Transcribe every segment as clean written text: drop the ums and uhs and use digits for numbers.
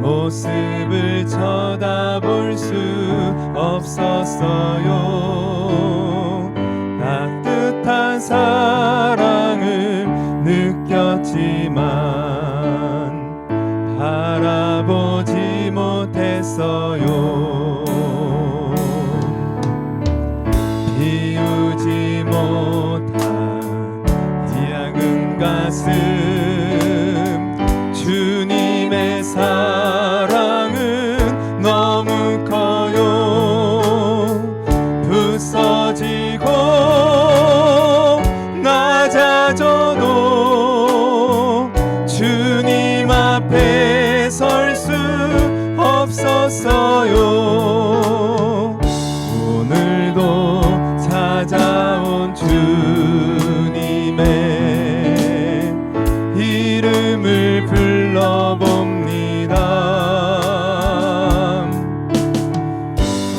모습을 쳐다볼 수 없었어요. 따뜻한 사랑을 느꼈지만 바라보지 못했어요. 비우지 못한 이 작은 가슴, 주님의 사랑은 너무 커요. 부서지고 낮아져도 주님 앞에 설 수 없었어요. 오늘도 찾아온 주님의 이름을 불러봅니다.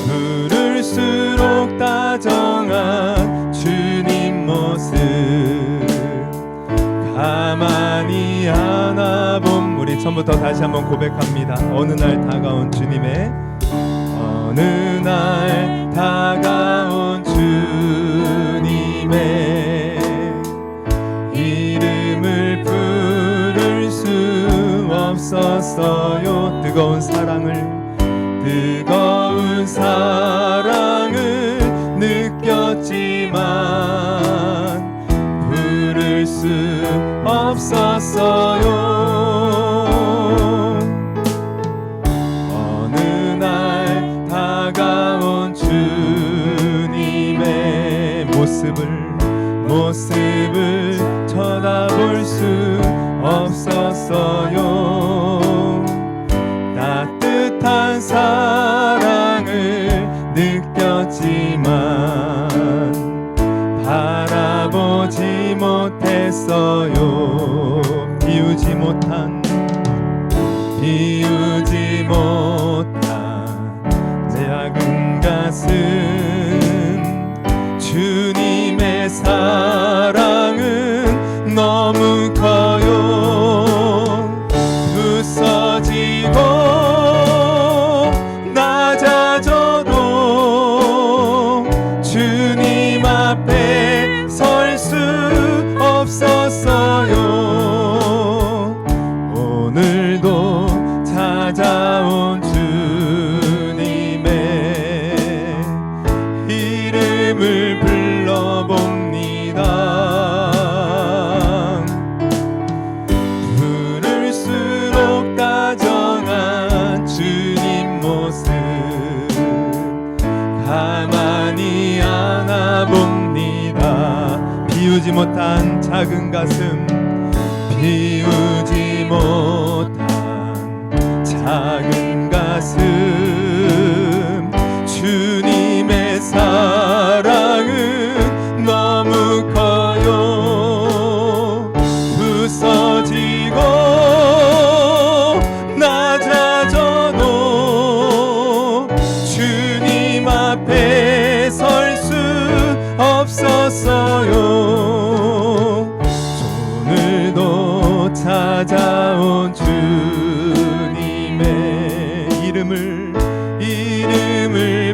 부를수록 다정한 주님 모습 가만히 안아봄. 우리 처음부터 다시 한번 고백합니다. 어느 날 다가온 주님의, 어느 날 다가온 주님의 이름을 부를 수 없었어요. 뜨거운 사랑을 느꼈지만 부를 수 없었어요. 어느 날 다가온 주님의 모습을 쳐다볼 수 없었어요. 따뜻한 사랑을 느꼈지만 바라보지 못했어요. 비우지 못한 내 작은 가슴, 주님의 사랑은 너무 커요. 부서지고 낮아져도 주님 앞에 설 수 없었어요. 오늘도 찾아온 주님의 이름을 불러봅니다. 부를수록 다정한 주님 모습 가만히 안아봅니다. 비우지 못한 작은 가슴, 비우지 못한 작은 가슴, 주님의 사랑은 너무 커요. 부서지고 낮아져도 주님 앞에 설 수 없었어요. 오늘도 찾아온 주님의 이름을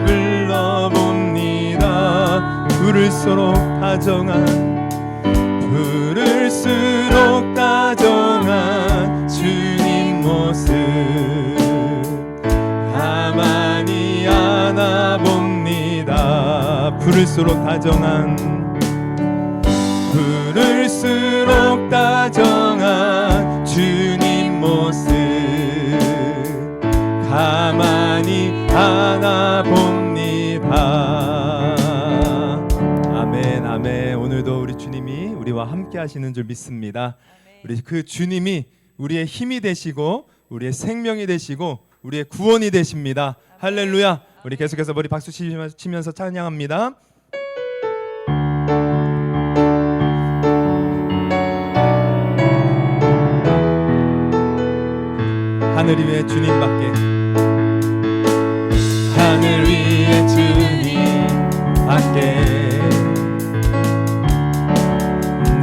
불러봅니다. 부를수록 다정한 주님 모습 가만히 안아봅니다. 부를수록 다정한 주님 모습 가만히 안아봅니다. 아멘, 아멘. 오늘도 우리 주님이 우리와 함께 하시는 줄 믿습니다. 우리 그 주님이 우리의 힘이 되시고 우리의 생명이 되시고 우리의 구원이 되십니다. 할렐루야. 우리 계속해서 머리 박수 치면서 찬양합니다. 하늘 위에 주님밖에, 하늘 위에 주님밖에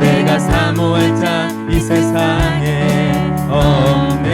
내가 사모할 자 이 세상에 없네.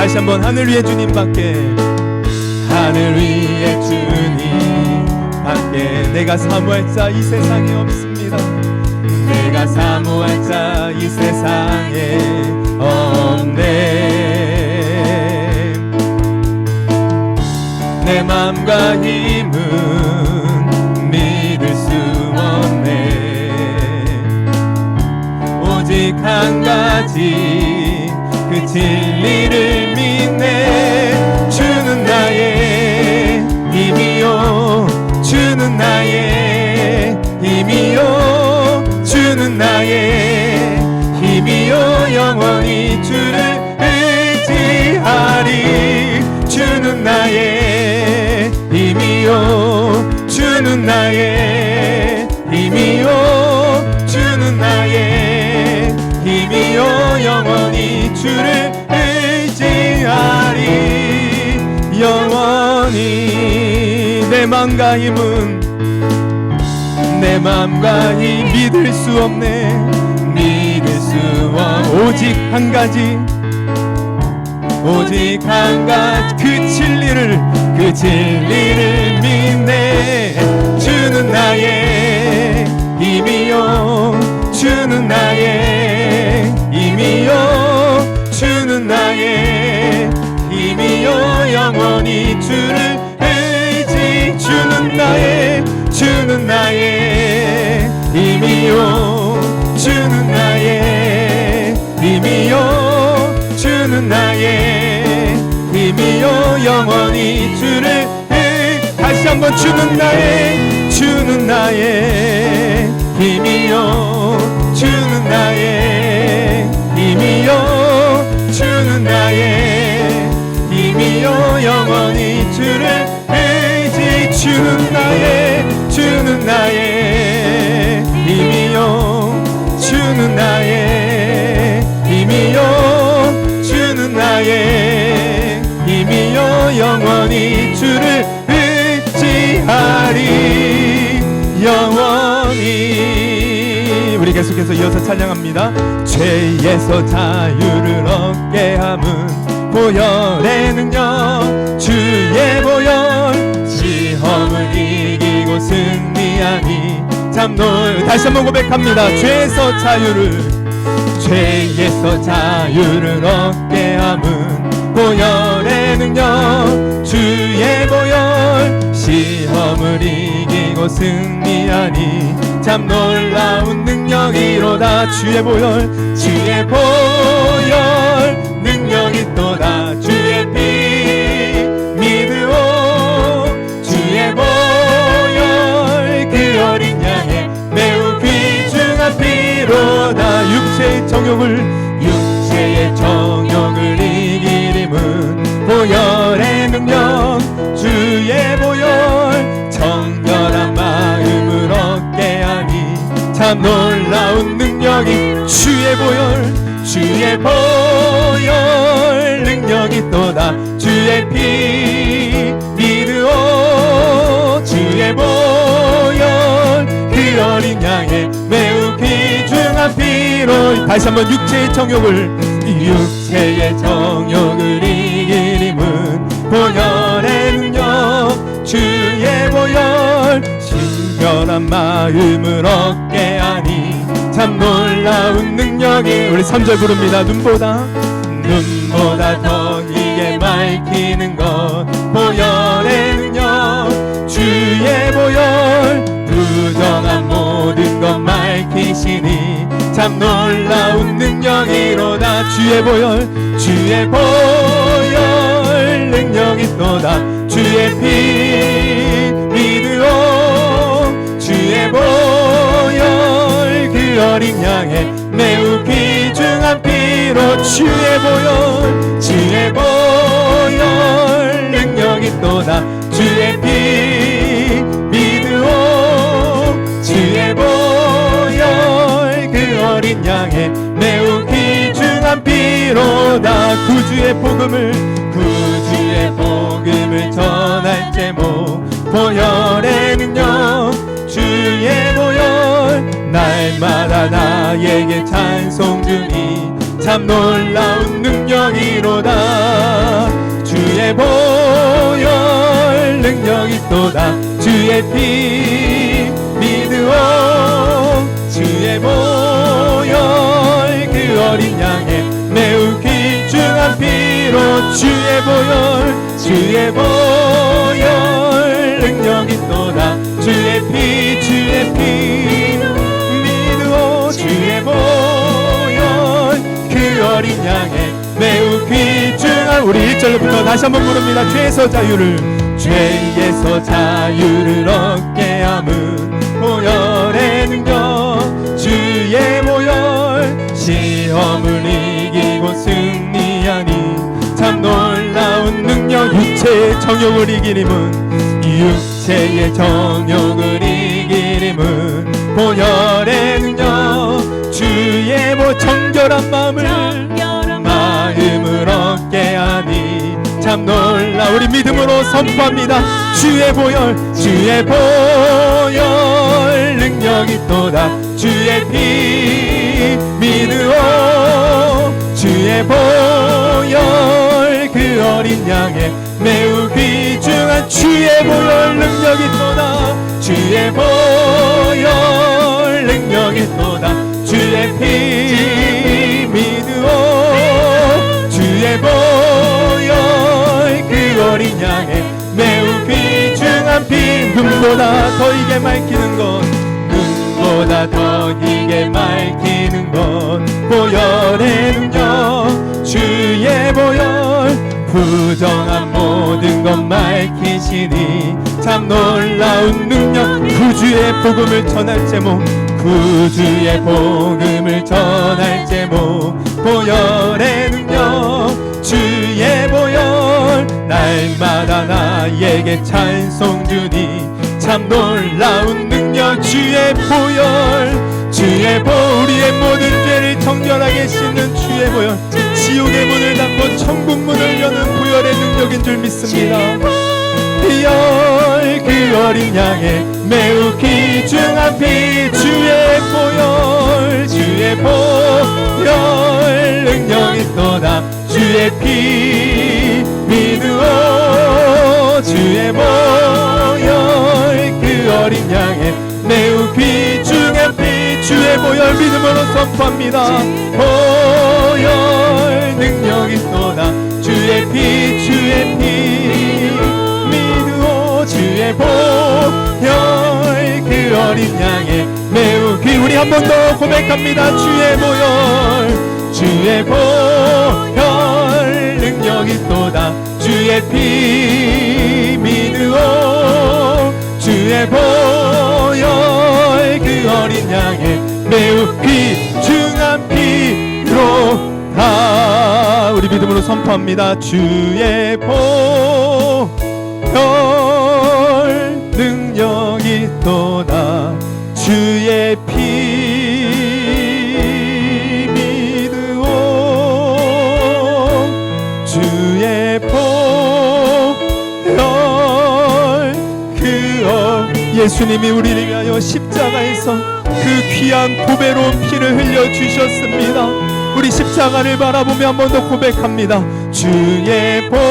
다시 한번 하늘 위의 주님밖에, 하늘 위의 주님 밖에 내가 사모할 자 이 세상에 없습니다. 내가 사모할 자 이 세상에 없네. 내 맘과 힘은 믿을 수 없네. 오직 한 가지 그 진리를 믿네. 주는 나의 힘이요, 주는 나의 힘이요, 주는 나의 힘이요. 영원히 주를 의지하리. 주는 나의 힘이요, 주는 나의 힘이요, 주는 나의 힘이요. 영원히 주를 의지하리. 영원히 내 맘과 힘은, 내 맘과 힘 믿을 수 없네. 믿을 수 오직 한 가지, 오직 한 가지 그 진리를 믿네. 주는 나의 힘이요, 주는 나의 힘이요, 주는 나의 힘이요. 영원히 주를 의지. 주는 나의 힘이요, 주는 나의 힘이요, 주는 나의 힘이요. 영원히 주를 다시 한번 주는 나의 힘이요, 주는 나의 힘이요, 주는 나의 힘이요. 영원히 주를 의지. 주는 나의 힘이요, 주는 나의 힘이요, 주는 나의 힘이요. 영원히 주를 의지하리. 영원히. 우리 계속해서 이어서 찬양합니다. 죄에서 자유를 얻게 함은 보혈의 능력, 주의 보혈. 시험을 이기고 승리하니 참 다시 한번 고백합니다. 죄에서 자유를 얻게 함은 보혈의 능력, 주의 보혈. 시험을 이기고 승리하니 참 놀라운 능력이로다. 주의 보혈 능력이 또다. 주의 피 믿으오, 주의 보혈 그 어린 양의 매우 귀중한 피로다. 육체의 정욕을 이기림은 보혈의 능력, 주의 보혈. 정결한 마음을 얻게 하니 참 놀라운 능력이 주의 보혈 능력이 또다. 주의 피 믿으오, 주의 보혈 그 어린 양의 매우 귀중한 피로. 다시 한번 육체의 정욕을 이기림은 보혈의 능력, 주의 보혈. 신결한 마음을 얻게 하니 참 놀라운 능력이. 우리 3절 부릅니다. 눈보다 더 이게 밝히는 것 보혈의 능력, 주의 보혈. 부정한 모든 것 밝히시니 참 놀라운 능력이로다. 주의 보혈 능력이 또다. 주의 피 믿으오, 주의 보혈 그 어린 양의 매우 귀중한 피로. 주의 보혈 능력이 또다. 주의 피 믿으오, 주의 보혈 그 어린 양의 매우 귀중한 피로다. 구주의 복음을 전할 제목 보혈의 능력, 주의 보혈. 날마다 나에게 찬송 주니 참 놀라운 능력이로다. 주의 보혈 능력이 또다 주의 피 믿으오 주의 보혈 그 어린 양의 매우 귀중한 피로 주의 보혈 능력이 또다 주의 피 믿으오 주의 보혈 그 어린 양의 매우 귀중한 우리 1절부터 다시 한번 부릅니다. 죄에서 자유를 얻게 함은 보혈의 능력 주의 보혈 시험을 이기고 승리하니 참 놀라운 능력 육체의 정욕을 이기림은 보혈의 능력 주의 정결한 마음을 얻게 하니 참 놀라 우리 믿음으로 선포합니다. 주의 보혈 능력이 또다 주의 피 믿으오 주의 보혈 그 어린 양의 매우 귀중한 주의 보혈 능력이 또다 주의 보혈 능력이 또다 주의 피 믿으오 주의 보혈 그 어린 양의 매우 귀중한 피 눈보다 더 이게 맑히는 것 보혈의 능력 주의 보혈 부정한 모든 것 밝히시니 참 놀라운 능력 구주의 복음을 전할 제목 보혈의 능력 주의 보혈 날마다 나에게 찬송 주니 참 놀라운 능력 주의 보혈 우리의 모든 죄를 정결하게 씻는 주의 보혈 지옥의 문을 닫고 천국 문을 여는 보혈의 능력인 줄 믿습니다. 보혈 그 어린 양의 매우 귀중한 피 주의 보혈 능력이 또다 주의 피 믿으오 주의 보혈 그 어린 양의 매우 귀중한 피 주의 보혈 믿음으로 선포합니다. 보혈 능력이 또다 주의 피 믿으오 주의 보혈 그 어린 양의 매우 우리 한 번 더 고백합니다. 주의 보혈 능력이 또다 주의 피 믿으오 주의 보혈 그 어린 양의 매우 귀중한 피로다 우리 믿음으로 선포합니다. 주의 보혈 능력이 또다 주의 피 믿으오 주의 보혈 예수님이 우리를 위하여 십자가에서 그 귀한 보배로운 피를 흘려주셨습니다. 우리 십자가를 바라보며 한 번 더 고백합니다. 주의 보혈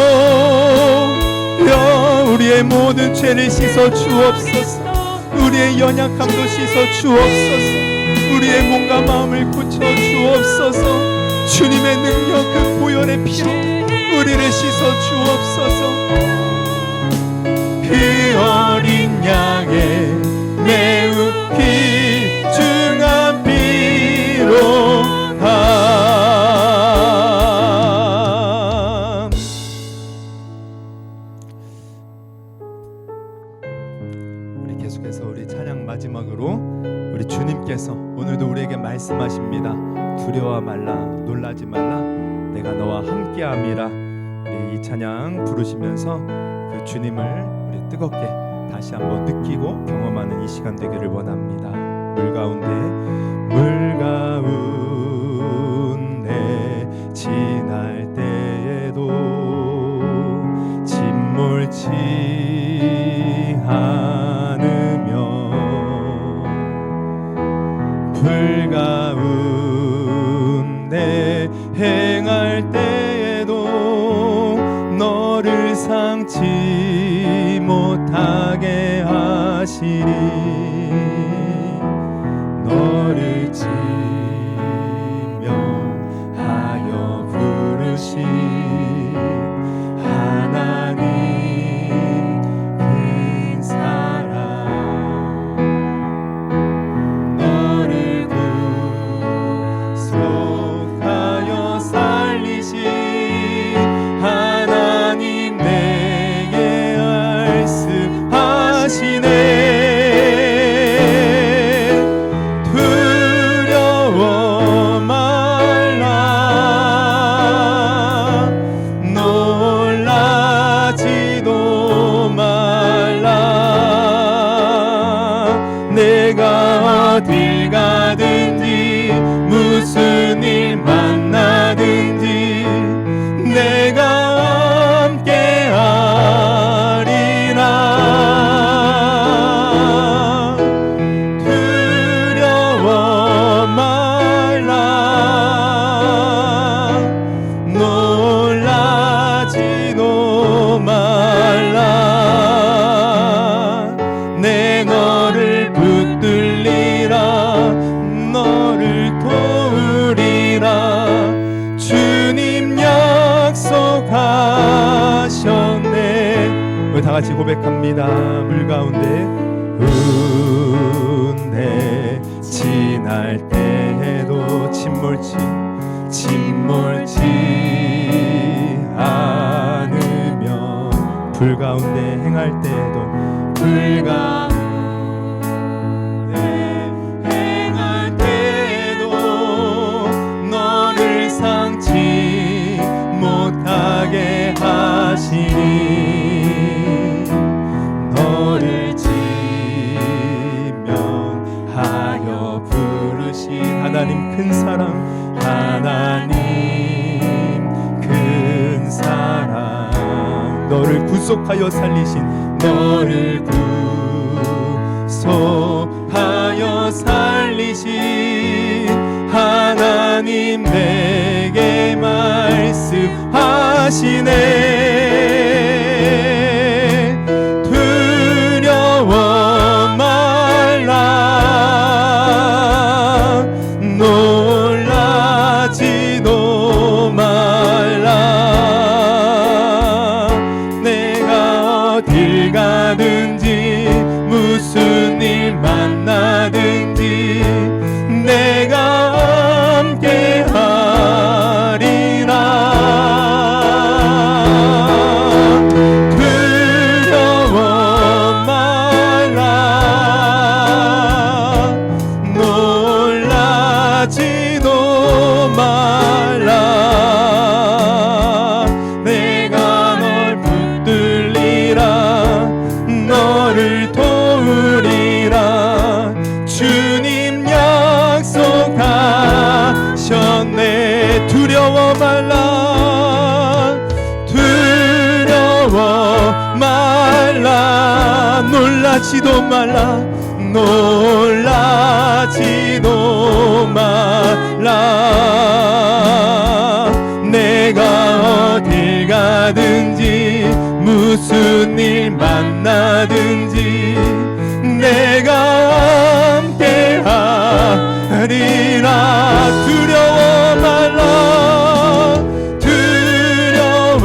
우리의 모든 죄를 씻어 주옵소서. 우리의 연약함도 씻어 주옵소서. 우리의 몸과 마음을 고쳐 주옵소서. 주님의 능력 그 보혈의 피로 우리를 씻어 주옵소서. 그 어린 양의 매우 귀중한 피로다. 우리 계속해서 우리 찬양 마지막으로 우리 주님께서 오늘도 우리에게 말씀하십니다. 두려워 말라 놀라지 말라 내가 너와 함께함이라. 우리 이 찬양 부르시면서 그 주님을 우리 뜨겁게 다시 한번 느끼고 경험하는 이 시간 되기를 원합니다. 물 가운데 지날 때에도 침몰치 않으며 불 가운데 행할 때에도 너를 하시리. 너를 지명하여 부르신 하나님 큰 사랑, 너를 구속하여 살리신 하나님 내게 말씀하시네. 두려워 말라, 놀라지도 말라. 내가 어딜 가든지 무슨 일 만나든지 내가 함께 하리라. 두려워 말라, 놀라지도 말라. 내 너를 붙들리라, 너를 도우리라. 주님 약속하셨네. 우리 다 같이 고백합니다. 물 가운데 운대 지날 때에도 침몰치 않으며, 불 가운데 행할 때에도 불 가운데 행할 때에도 너를 상치 못하게 하시니. 너를 지명하여 부르신 하나님 큰 사랑, 하나님 큰 사랑. 너를 구속하여 살리신, 너를 구속하여 살리신 하나님 내게 말씀하시네. 두려워 말라, 놀라지도 말라. 내가 어딜 가든지 무슨 일 만나든지 내가 함께 하리라. 두려워 말라, 놀라지도 말라. 내가 널 붙들리라, 너를 도우리라. 주님 약속하셨네. 두려워 말라, 두려워 말라, 놀라지도 말라, 놀라지도 말라. 내가 어딜 가든지 무슨 일 만나든지 내가 함께 하리라. 두려워 말라, 두려워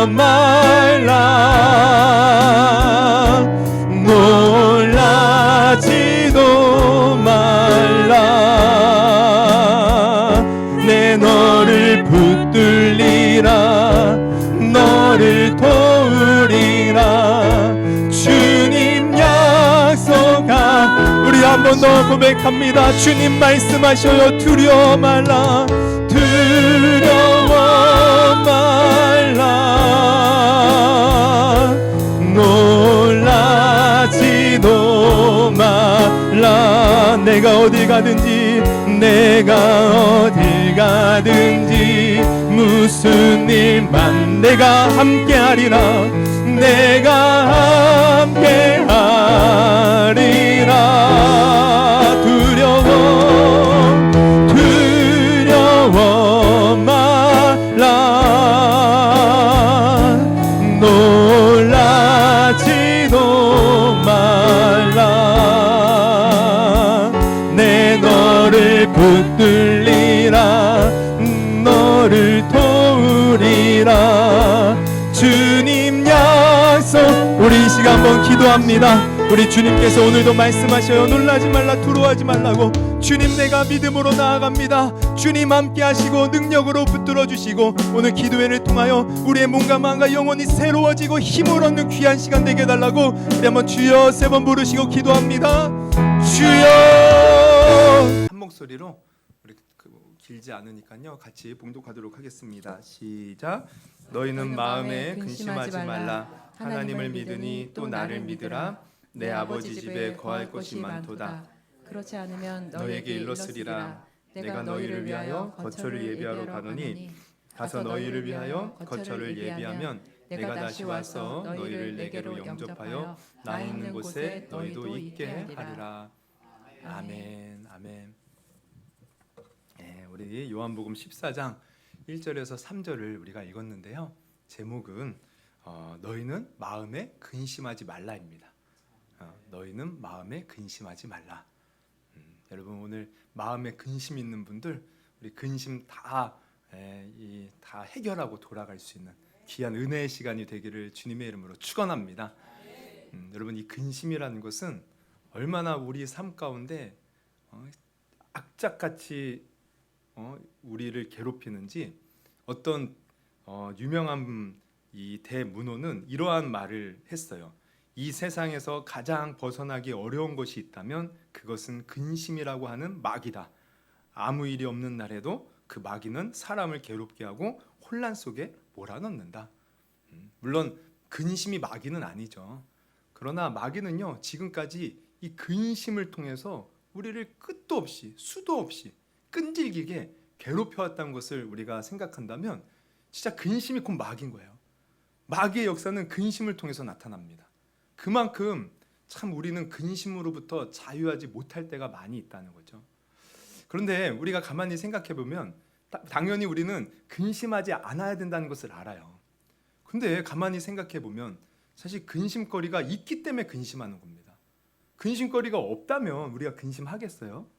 말라, 놀라지도 말라. 내 너를 붙들리라, 너를 도우리라. 주님 약속하. 우리 한 번 더 고백합니다. 주님 말씀하셔요. 두려워 말라, 두려워 말라, 놀라지도 말라. 내가 어디 가든지, 내가 어디 가든지 무슨 일만 내가 함께하리라, 내가 함께하리라. 두려워 말라, 놀라지도 말라. 기도합니다. 우리 주님께서 오늘도 말씀하셔요. 놀라지 말라, 두려워하지 말라고. 주님, 내가 믿음으로 나아갑니다. 주님 함께 하시고 능력으로 붙들어 주시고 오늘 기도회를 통하여 우리의 몸과 마음과 영혼이 새로워지고 힘을 얻는 귀한 시간 되게 해달라고 우리 한번 주여 3번 부르시고 기도합니다. 주여. 한 목소리로 우리 길지 않으니까요 같이 봉독하도록 하겠습니다. 시작. 너희는 마음에 근심하지 말라. 하나님을 믿으니 또 나를 믿으라. 내 아버지 집에 거할 곳이 많도다. 그렇지 않으면 너희에게 일렀으리라. 내가 너희를 위하여 거처를 예비하러 가노니 가서 너희를 위하여 거처를 예비하면 내가 다시 와서 너희를 내게로 영접하여 나 있는 곳에 너희도 있게 하리라. 아멘. 아멘. 네, 우리 요한복음 14장 1절에서 3절을 우리가 읽었는데요. 제목은 너희는 마음에 근심하지 말라입니다. 너희는 마음에 근심하지 말라. 여러분 오늘 마음에 근심 있는 분들 우리 근심 다 해결하고 돌아갈 수 있는 귀한 은혜의 시간이 되기를 주님의 이름으로 축원합니다. 여러분 이 근심이라는 것은 얼마나 우리 삶 가운데 악착같이 우리를 괴롭히는지 어떤 유명한 이 대문호는 이러한 말을 했어요. 이 세상에서 가장 벗어나기 어려운 것이 있다면 그것은 근심이라고 하는 마귀다. 아무 일이 없는 날에도 그 마귀는 사람을 괴롭게 하고 혼란 속에 몰아넣는다. 물론 근심이 마귀는 아니죠. 그러나 마귀는요 지금까지 이 근심을 통해서 우리를 끝도 없이 수도 없이 끈질기게 괴롭혀왔다는 것을 우리가 생각한다면 진짜 근심이 곧 마귀인 거예요. 마귀의 역사는 근심을 통해서 나타납니다. 그만큼 참 우리는 근심으로부터 자유하지 못할 때가 많이 있다는 거죠. 그런데 우리가 가만히 생각해 보면 당연히 우리는 근심하지 않아야 된다는 것을 알아요. 근데 가만히 생각해 보면 사실 근심거리가 있기 때문에 근심하는 겁니다. 근심거리가 없다면 우리가 근심하겠어요?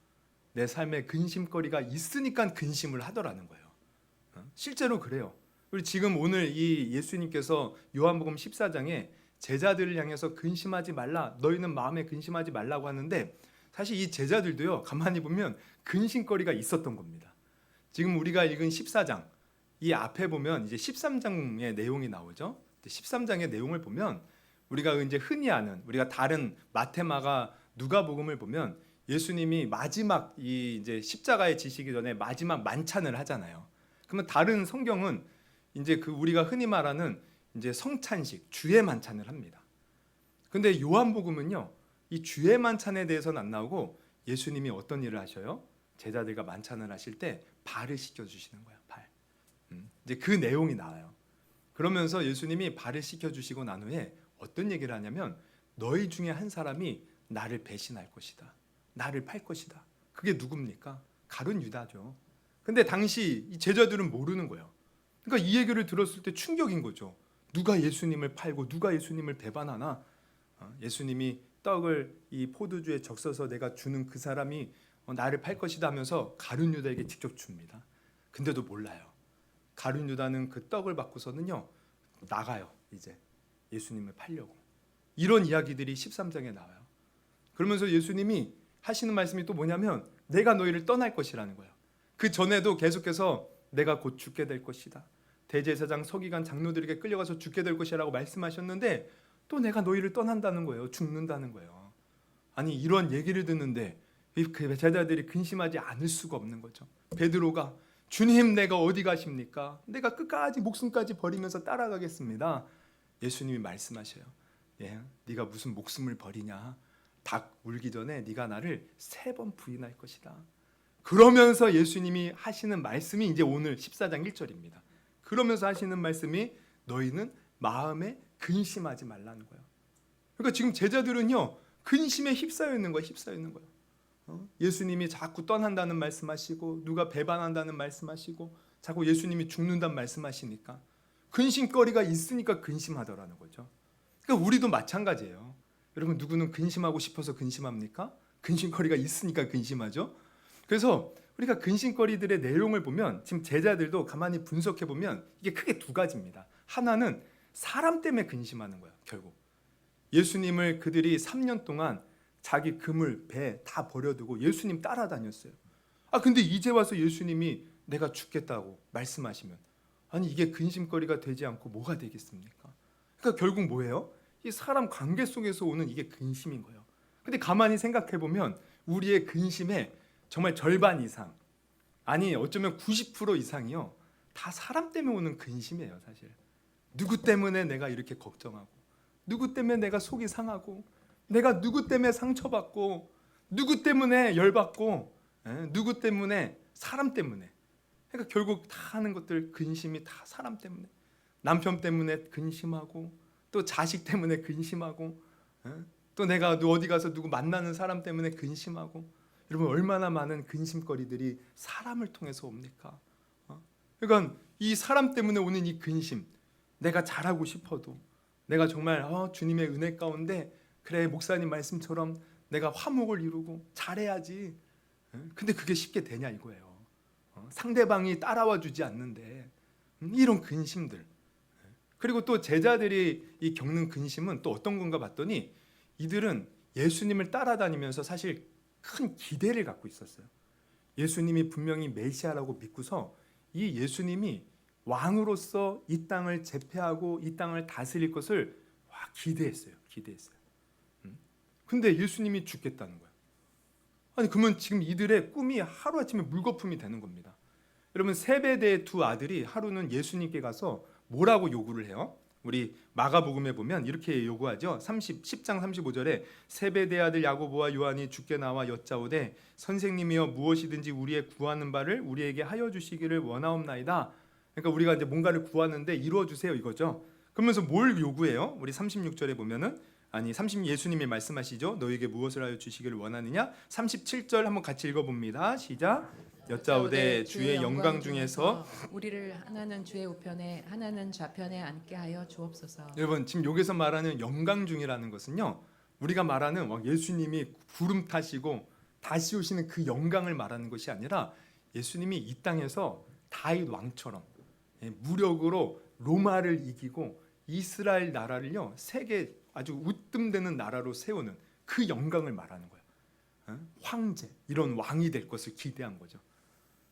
내 삶에 근심거리가 있으니까 근심을 하더라는 거예요. 실제로 그래요. 우리 지금 오늘 이 예수님께서 요한복음 14장에 제자들을 향해서 근심하지 말라, 너희는 마음에 근심하지 말라고 하는데 사실 이 제자들도요 가만히 보면 근심거리가 있었던 겁니다. 지금 우리가 읽은 14장 이 앞에 보면 이제 13장의 내용이 나오죠. 13장의 내용을 보면 우리가 이제 흔히 아는 우리가 다른 마태마가 누가복음을 보면 예수님이 마지막 이 이제 십자가에 지시기 전에 마지막 만찬을 하잖아요. 그러면 다른 성경은 이제 그 우리가 흔히 말하는 이제 성찬식, 주의 만찬을 합니다. 근데 요한복음은요, 이 주의 만찬에 대해서는 안 나오고 예수님이 어떤 일을 하셔요? 제자들과 만찬을 하실 때 발을 씻겨 주시는 거예요. 발. 이제 그 내용이 나와요. 그러면서 예수님이 발을 씻겨 주시고 난 후에 어떤 얘기를 하냐면 너희 중에 한 사람이 나를 배신할 것이다. 나를 팔 것이다. 그게 누굽니까? 가룟 유다죠. 근데 당시 이 제자들은 모르는 거예요. 그러니까 이 얘기를 들었을 때 충격인 거죠. 누가 예수님을 팔고 누가 예수님을 배반하나? 예수님이 떡을 이 포도주에 적셔서 내가 주는 그 사람이 나를 팔 것이다 하면서 가룟 유다에게 직접 줍니다. 근데도 몰라요. 가룟 유다는 그 떡을 받고서는요 나가요. 이제 예수님을 팔려고. 이런 이야기들이 13장에 나와요. 그러면서 예수님이 하시는 말씀이 또 뭐냐면 내가 너희를 떠날 것이라는 거예요. 그 전에도 계속해서 내가 곧 죽게 될 것이다. 대제사장 서기관 장로들에게 끌려가서 죽게 될 것이라고 말씀하셨는데 또 내가 너희를 떠난다는 거예요. 죽는다는 거예요. 아니 이런 얘기를 듣는데 그 제자들이 근심하지 않을 수가 없는 거죠. 베드로가 주님 내가 어디 가십니까? 내가 끝까지 목숨까지 버리면서 따라가겠습니다. 예수님이 말씀하셔요. 네가 무슨 목숨을 버리냐? 닭 울기 전에 네가 나를 3번 부인할 것이다. 그러면서 예수님이 하시는 말씀이 이제 오늘 14장 1절입니다. 그러면서 하시는 말씀이 너희는 마음에 근심하지 말라는 거예요. 그러니까 지금 제자들은요 근심에 휩싸여 있는 거예요. 휩싸여 있는 거예요. 예수님이 자꾸 떠난다는 말씀하시고 누가 배반한다는 말씀하시고 자꾸 예수님이 죽는다는 말씀하시니까 근심거리가 있으니까 근심하더라는 거죠. 그러니까 우리도 마찬가지예요. 여러분 누구는 근심하고 싶어서 근심합니까? 근심거리가 있으니까 근심하죠. 그래서 우리가 근심거리들의 내용을 보면 지금 제자들도 가만히 분석해 보면 이게 크게 2가지입니다. 하나는 사람 때문에 근심하는 거예요. 결국 예수님을 그들이 3년 동안 자기 그물, 배 다 버려두고 예수님 따라다녔어요. 근데 이제 와서 예수님이 내가 죽겠다고 말씀하시면 아니 이게 근심거리가 되지 않고 뭐가 되겠습니까? 그러니까 결국 뭐예요? 이 사람 관계 속에서 오는 이게 근심인 거예요. 근데 가만히 생각해 보면 우리의 근심의 정말 절반 이상, 아니 어쩌면 90% 이상이요, 다 사람 때문에 오는 근심이에요. 사실 누구 때문에 내가 이렇게 걱정하고, 누구 때문에 내가 속이 상하고, 내가 누구 때문에 상처받고, 누구 때문에 열받고, 누구 때문에, 사람 때문에. 그러니까 결국 다 하는 것들, 근심이 다 사람 때문에. 남편 때문에 근심하고, 또 자식 때문에 근심하고, 또 내가 어디 가서 누구 만나는 사람 때문에 근심하고. 여러분 얼마나 많은 근심거리들이 사람을 통해서 옵니까? 그러니까 이 사람 때문에 오는 이 근심, 내가 잘하고 싶어도, 내가 정말 주님의 은혜 가운데 그래 목사님 말씀처럼 내가 화목을 이루고 잘해야지. 근데 그게 쉽게 되냐 이거예요. 상대방이 따라와 주지 않는데 이런 근심들. 그리고 또 제자들이 이 겪는 근심은 또 어떤 건가 봤더니 이들은 예수님을 따라다니면서 사실 큰 기대를 갖고 있었어요. 예수님이 분명히 메시아라고 믿고서 이 예수님이 왕으로서 이 땅을 제패하고 이 땅을 다스릴 것을 기대했어요. 근데 예수님이 죽겠다는 거예요. 아니 그러면 지금 이들의 꿈이 하루아침에 물거품이 되는 겁니다. 여러분 세베대의 두 아들이 하루는 예수님께 가서 뭐라고 요구를 해요? 우리 마가복음에 보면 이렇게 요구하죠. 10장 35절에 세베대 아들 야고보와 요한이 주께 나와 여짜오되 선생님이여 무엇이든지 우리의 구하는 바를 우리에게 하여 주시기를 원하옵나이다. 그러니까 우리가 이제 뭔가를 구하는데 이루어 주세요 이거죠. 그러면서 뭘 요구해요? 우리 36절에 보면은 예수님이 말씀하시죠. 너에게 무엇을 하여 주시기를 원하느냐? 37절 한번 같이 읽어봅니다. 시작. 여짜오되 주의 영광 중에서 우리를 하나는 주의 우편에 하나는 좌편에 앉게 하여 주옵소서. 여러분 지금 여기서 말하는 영광 중이라는 것은요, 우리가 말하는 예수님이 구름 타시고 다시 오시는 그 영광을 말하는 것이 아니라 예수님이 이 땅에서 다윗 왕처럼 무력으로 로마를 이기고 이스라엘 나라를요 세계 아주 웃뜸되는 나라로 세우는 그 영광을 말하는 거예요. 황제, 이런 왕이 될 것을 기대한 거죠.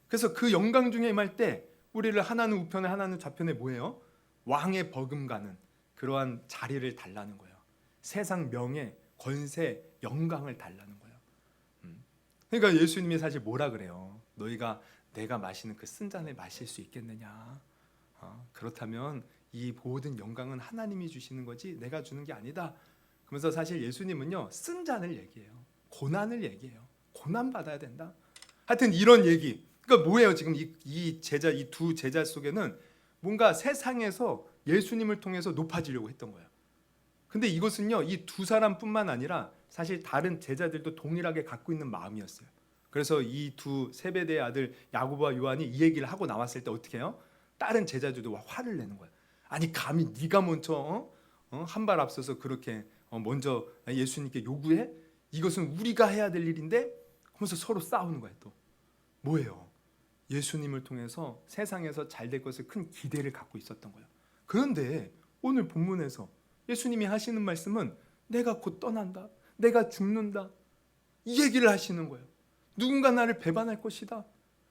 그래서 그 영광 중에 임할 때 우리를 하나는 우편에 하나는 좌편에 뭐예요? 왕의 버금가는 그러한 자리를 달라는 거예요. 세상 명예, 권세, 영광을 달라는 거예요. 그러니까 예수님이 사실 뭐라 그래요? 너희가 내가 마시는 그 쓴 잔을 마실 수 있겠느냐? 그렇다면 이 모든 영광은 하나님이 주시는 거지 내가 주는 게 아니다. 그러면서 사실 예수님은요 쓴 잔을 얘기해요. 고난을 얘기해요. 고난 받아야 된다. 하여튼 이런 얘기. 그러니까 뭐예요? 지금 이 두 제자 속에는 뭔가 세상에서 예수님을 통해서 높아지려고 했던 거예요. 근데 이것은요 이 두 사람뿐만 아니라 사실 다른 제자들도 동일하게 갖고 있는 마음이었어요. 그래서 이 두 세베대의 아들 야고보와 요한이 이 얘기를 하고 나왔을 때 어떻게 해요? 다른 제자들도 화를 내는 거예요. 아니 감히 네가 먼저 한 발 앞서서 그렇게 먼저 예수님께 요구해? 이것은 우리가 해야 될 일인데? 하면서 서로 싸우는 거예요. 또 뭐예요? 예수님을 통해서 세상에서 잘 될 것을 큰 기대를 갖고 있었던 거예요. 그런데 오늘 본문에서 예수님이 하시는 말씀은 내가 곧 떠난다, 내가 죽는다, 이 얘기를 하시는 거예요. 누군가 나를 배반할 것이다.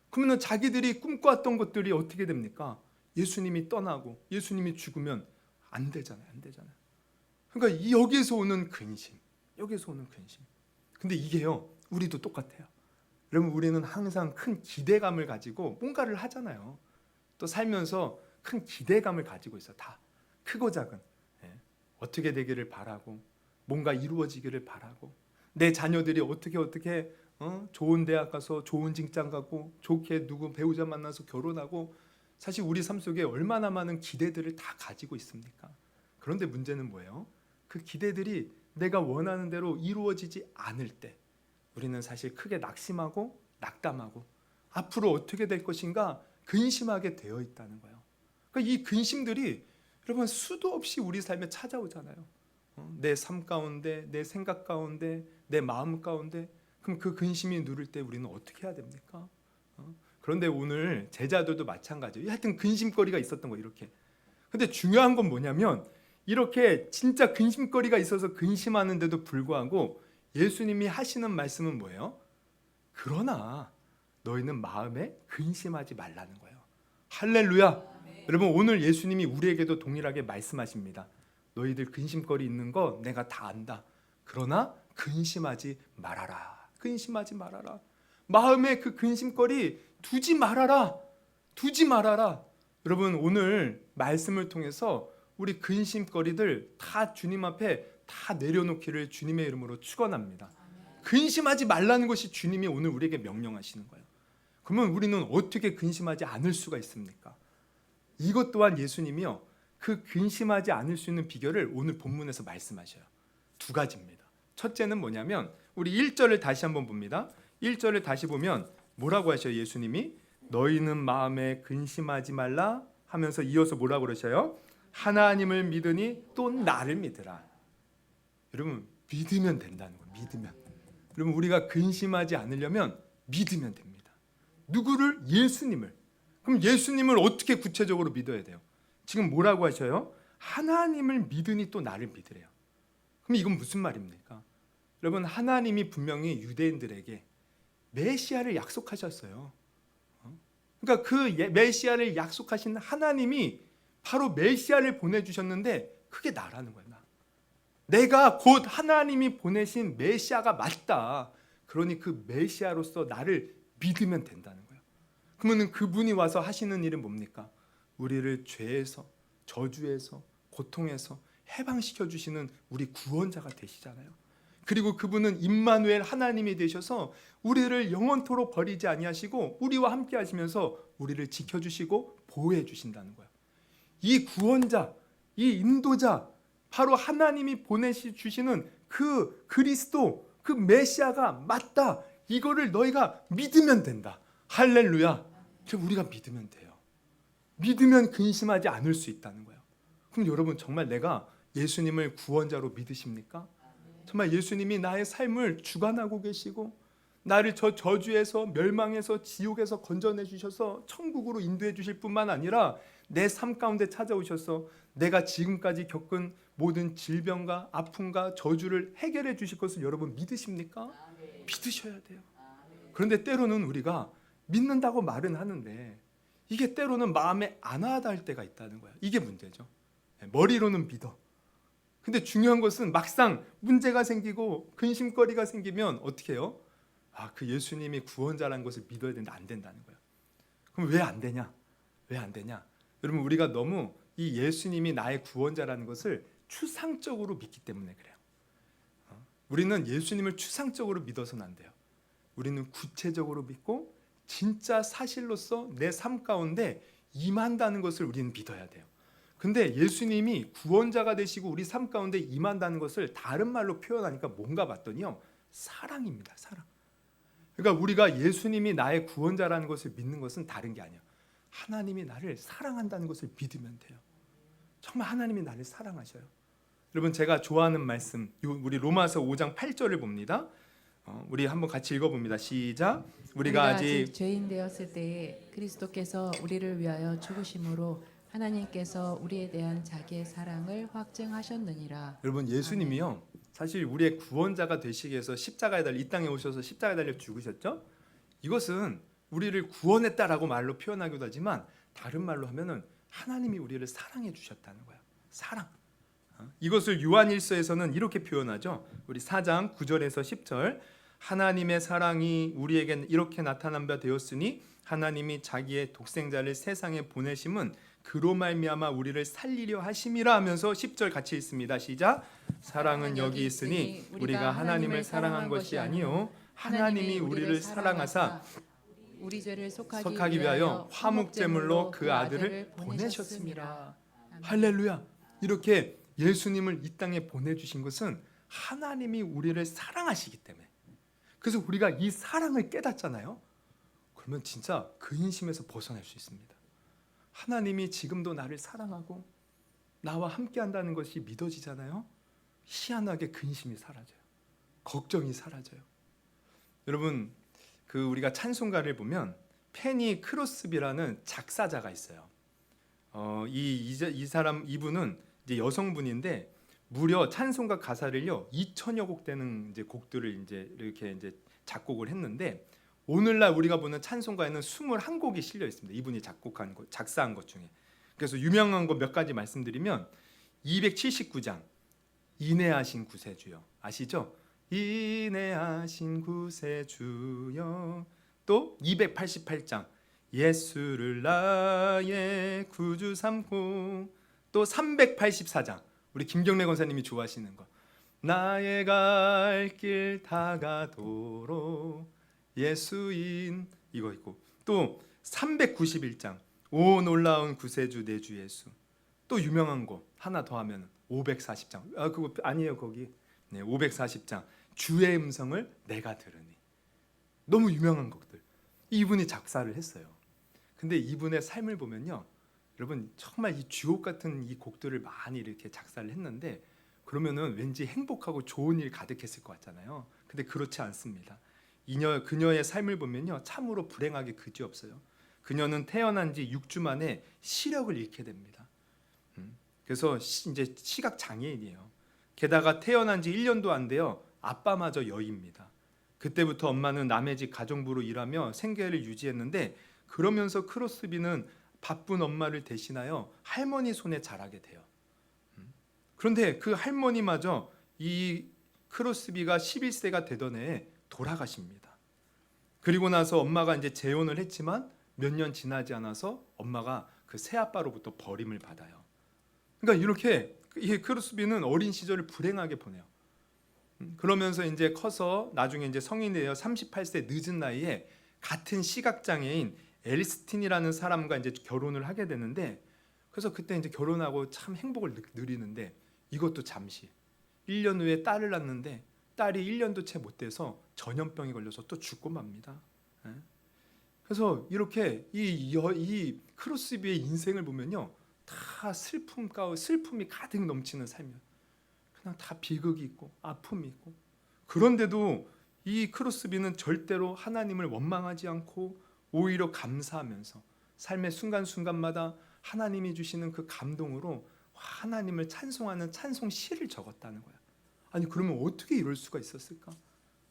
그러면 자기들이 꿈꿔왔던 것들이 어떻게 됩니까? 예수님이 떠나고 예수님이 죽으면 안 되잖아요. 그러니까 여기에서 오는 근심. 근데 이게요 우리도 똑같아요. 여러분 우리는 항상 큰 기대감을 가지고 뭔가를 하잖아요. 또 살면서 큰 기대감을 가지고 있어. 다 크고 작은. 어떻게 되기를 바라고, 뭔가 이루어지기를 바라고, 내 자녀들이 어떻게 좋은 대학 가서 좋은 직장 가고 좋게 누구 배우자 만나서 결혼하고, 사실 우리 삶 속에 얼마나 많은 기대들을 다 가지고 있습니까? 그런데 문제는 뭐예요? 그 기대들이 내가 원하는 대로 이루어지지 않을 때 우리는 사실 크게 낙심하고 낙담하고 앞으로 어떻게 될 것인가 근심하게 되어 있다는 거예요. 그러니까 이 근심들이 여러분 수도 없이 우리 삶에 찾아오잖아요. 내 삶 가운데, 내 생각 가운데, 내 마음 가운데. 그럼 그 근심이 누를 때 우리는 어떻게 해야 됩니까? 그런데 오늘 제자들도 마찬가지예요. 하여튼 근심거리가 있었던 거예요. 이렇게. 근데 중요한 건 뭐냐면 이렇게 진짜 근심거리가 있어서 근심하는데도 불구하고 예수님이 하시는 말씀은 뭐예요? 그러나 너희는 마음에 근심하지 말라는 거예요. 할렐루야. 여러분, 오늘 예수님이 우리에게도 동일하게 말씀하십니다. 너희들 근심거리 있는 거 내가 다 안다. 그러나 근심하지 말아라. 근심하지 말아라. 마음에 그 근심거리 두지 말아라. 두지 말아라. 여러분, 오늘 말씀을 통해서 우리 근심거리들 다 주님 앞에 다 내려놓기를 주님의 이름으로 축원합니다. 근심하지 말라는 것이 주님이 오늘 우리에게 명령하시는 거예요. 그러면 우리는 어떻게 근심하지 않을 수가 있습니까? 이것 또한 예수님이요, 그 근심하지 않을 수 있는 비결을 오늘 본문에서 말씀하셔요. 두 가지입니다. 첫째는 뭐냐면 우리 1절을 다시 한번 봅니다. 1절을 다시 보면 뭐라고 하셔요? 예수님이 너희는 마음에 근심하지 말라 하면서 이어서 뭐라고 그러셔요? 하나님을 믿으니 또 나를 믿으라. 여러분, 믿으면 된다는 거예요. 믿으면. 여러분, 우리가 근심하지 않으려면 믿으면 됩니다. 누구를? 예수님을. 그럼 예수님을 어떻게 구체적으로 믿어야 돼요? 지금 뭐라고 하셔요? 하나님을 믿으니 또 나를 믿으래요. 그럼 이건 무슨 말입니까? 여러분, 하나님이 분명히 유대인들에게 메시아를 약속하셨어요. 그러니까 그 메시아를 약속하신 하나님이 바로 메시아를 보내주셨는데 그게 나라는 거야. 내가 곧 하나님이 보내신 메시아가 맞다. 그러니 그 메시아로서 나를 믿으면 된다는 거예요. 그러면 그분이 와서 하시는 일은 뭡니까? 우리를 죄에서, 저주에서, 고통에서 해방시켜 주시는 우리 구원자가 되시잖아요. 그리고 그분은 임마누엘 하나님이 되셔서 우리를 영원토록 버리지 아니하시고 우리와 함께 하시면서 우리를 지켜주시고 보호해 주신다는 거예요. 이 구원자, 이 인도자, 바로 하나님이 보내주시는 그 그리스도, 그 메시아가 맞다. 이거를 너희가 믿으면 된다. 할렐루야. 우리가 믿으면 돼요. 믿으면 근심하지 않을 수 있다는 거예요. 그럼 여러분, 정말 내가 예수님을 구원자로 믿으십니까? 정말 예수님이 나의 삶을 주관하고 계시고 나를 저 저주에서, 멸망에서, 지옥에서 건져내 주셔서 천국으로 인도해 주실 뿐만 아니라 내 삶 가운데 찾아오셔서 내가 지금까지 겪은 모든 질병과 아픔과 저주를 해결해 주실 것을 여러분 믿으십니까? 믿으셔야 돼요. 그런데 때로는 우리가 믿는다고 말은 하는데 이게 때로는 마음에 안 와닿을 때가 있다는 거예요. 이게 문제죠. 머리로는 믿어. 근데 중요한 것은 막상 문제가 생기고 근심거리가 생기면 어떻게 해요? 그 예수님이 구원자라는 것을 믿어야 되는데 안 된다는 거예요. 그럼 왜 안 되냐? 왜 안 되냐? 여러분, 우리가 너무 이 예수님이 나의 구원자라는 것을 추상적으로 믿기 때문에 그래요. 우리는 예수님을 추상적으로 믿어서는 안 돼요. 우리는 구체적으로 믿고 진짜 사실로서 내 삶 가운데 임한다는 것을 우리는 믿어야 돼요. 근데 예수님이 구원자가 되시고 우리 삶 가운데 임한다는 것을 다른 말로 표현하니까 뭔가 봤더니요, 사랑입니다. 사랑. 그러니까 우리가 예수님이 나의 구원자라는 것을 믿는 것은 다른 게 아니에요. 하나님이 나를 사랑한다는 것을 믿으면 돼요. 정말 하나님이 나를 사랑하셔요. 여러분, 제가 좋아하는 말씀, 우리 로마서 5장 8절을 봅니다. 우리 한번 같이 읽어봅니다. 시작. 우리가 아직 죄인 되었을 때에 그리스도께서 우리를 위하여 죽으심으로 하나님께서 우리에 대한 자기의 사랑을 확증하셨느니라. 여러분, 예수님이요, 사실 우리의 구원자가 되시기 위해서 십자가에 달려 이 땅에 오셔서 십자가에 달려 죽으셨죠. 이것은 우리를 구원했다라고 말로 표현하기도 하지만 다른 말로 하면은 하나님이 우리를 사랑해 주셨다는 거야. 사랑. 이것을 요한일서에서는 이렇게 표현하죠. 우리 4장 9절에서 10절. 하나님의 사랑이 우리에게 이렇게 나타난 바 되었으니 하나님이 자기의 독생자를 세상에 보내심은 그로 말미암아 우리를 살리려 하심이라 하면서 10절 같이 읽습니다. 시작. 사랑은 여기 있으니 우리가 하나님을 사랑한 것이 아니요 하나님이 우리를 사랑하사 우리 죄를 속하기 위하여 화목제물로 그 아들을 보내셨습니다. 할렐루야. 이렇게 예수님을 이 땅에 보내주신 것은 하나님이 우리를 사랑하시기 때문에. 그래서 우리가 이 사랑을 깨닫잖아요. 그러면 진짜 근심에서 벗어날 수 있습니다. 하나님이 지금도 나를 사랑하고 나와 함께 한다는 것이 믿어지잖아요. 희한하게 근심이 사라져요. 걱정이 사라져요. 여러분, 우리가 찬송가를 보면 페니 크로스비라는 작사자가 있어요. 이분은 이제 여성분인데 무려 찬송가 가사를요 2천여 곡 되는 이제 곡들을 이제 이렇게 이제 작곡을 했는데 오늘날 우리가 보는 찬송가에는 21곡이 실려 있습니다. 이분이 작곡한 것, 작사한 것 중에. 그래서 유명한 거 몇 가지 말씀드리면 279장 인내하신 구세주여 아시죠? 인내하신 구세주여. 또 288장 예수를 나의 구주 삼고. 또 384장 우리 김경래 권사님이 좋아하시는 거 나의 갈 길 다가도록 예수인 이거 있고 또 391장 오 놀라운 구세주 내 주 예수. 또 유명한 거 하나 더 하면 540장 그거 아니에요 거기. 네, 540장 주의 음성을 내가 들으니. 너무 유명한 곡들 이분이 작사를 했어요. 근데 이분의 삶을 보면요 여러분 정말 이 주옥 같은 이 곡들을 많이 이렇게 작사를 했는데 그러면은 왠지 행복하고 좋은 일 가득했을 것 같잖아요. 근데 그렇지 않습니다. 그녀의 삶을 보면요 참으로 불행하게 그지없어요. 그녀는 태어난 지 6주 만에 시력을 잃게 됩니다. 그래서 이제 시각 장애인이에요. 게다가 태어난 지 1년도 안 돼요. 아빠마저 여의입니다. 그때부터 엄마는 남의 집 가정부로 일하며 생계를 유지했는데 그러면서 크로스비는 바쁜 엄마를 대신하여 할머니 손에 자라게 돼요. 그런데 그 할머니마저 이 크로스비가 11세가 되던 해에 돌아가십니다. 그리고 나서 엄마가 이제 재혼을 했지만 몇 년 지나지 않아서 엄마가 그 새아빠로부터 버림을 받아요. 그러니까 이렇게 이 크로스비는 어린 시절을 불행하게 보내요. 그러면서 이제 커서 나중에 이제 성인이 되어 38세 늦은 나이에 같은 시각장애인 엘스틴이라는 사람과 이제 결혼을 하게 되는데 그래서 그때 이제 결혼하고 참 행복을 누리는데 이것도 잠시 1년 후에 딸을 낳는데 딸이 1년도 채 못 돼서 전염병이 걸려서 또 죽고 맙니다. 그래서 이렇게 이 크로스비의 인생을 보면요 다 슬픔이 가득 넘치는 삶이에요. 그냥 다 비극이 있고 아픔이 있고 그런데도 이 크로스비는 절대로 하나님을 원망하지 않고 오히려 감사하면서 삶의 순간순간마다 하나님이 주시는 그 감동으로 하나님을 찬송하는 찬송 시를 적었다는 거야. 아니 그러면 어떻게 이럴 수가 있었을까?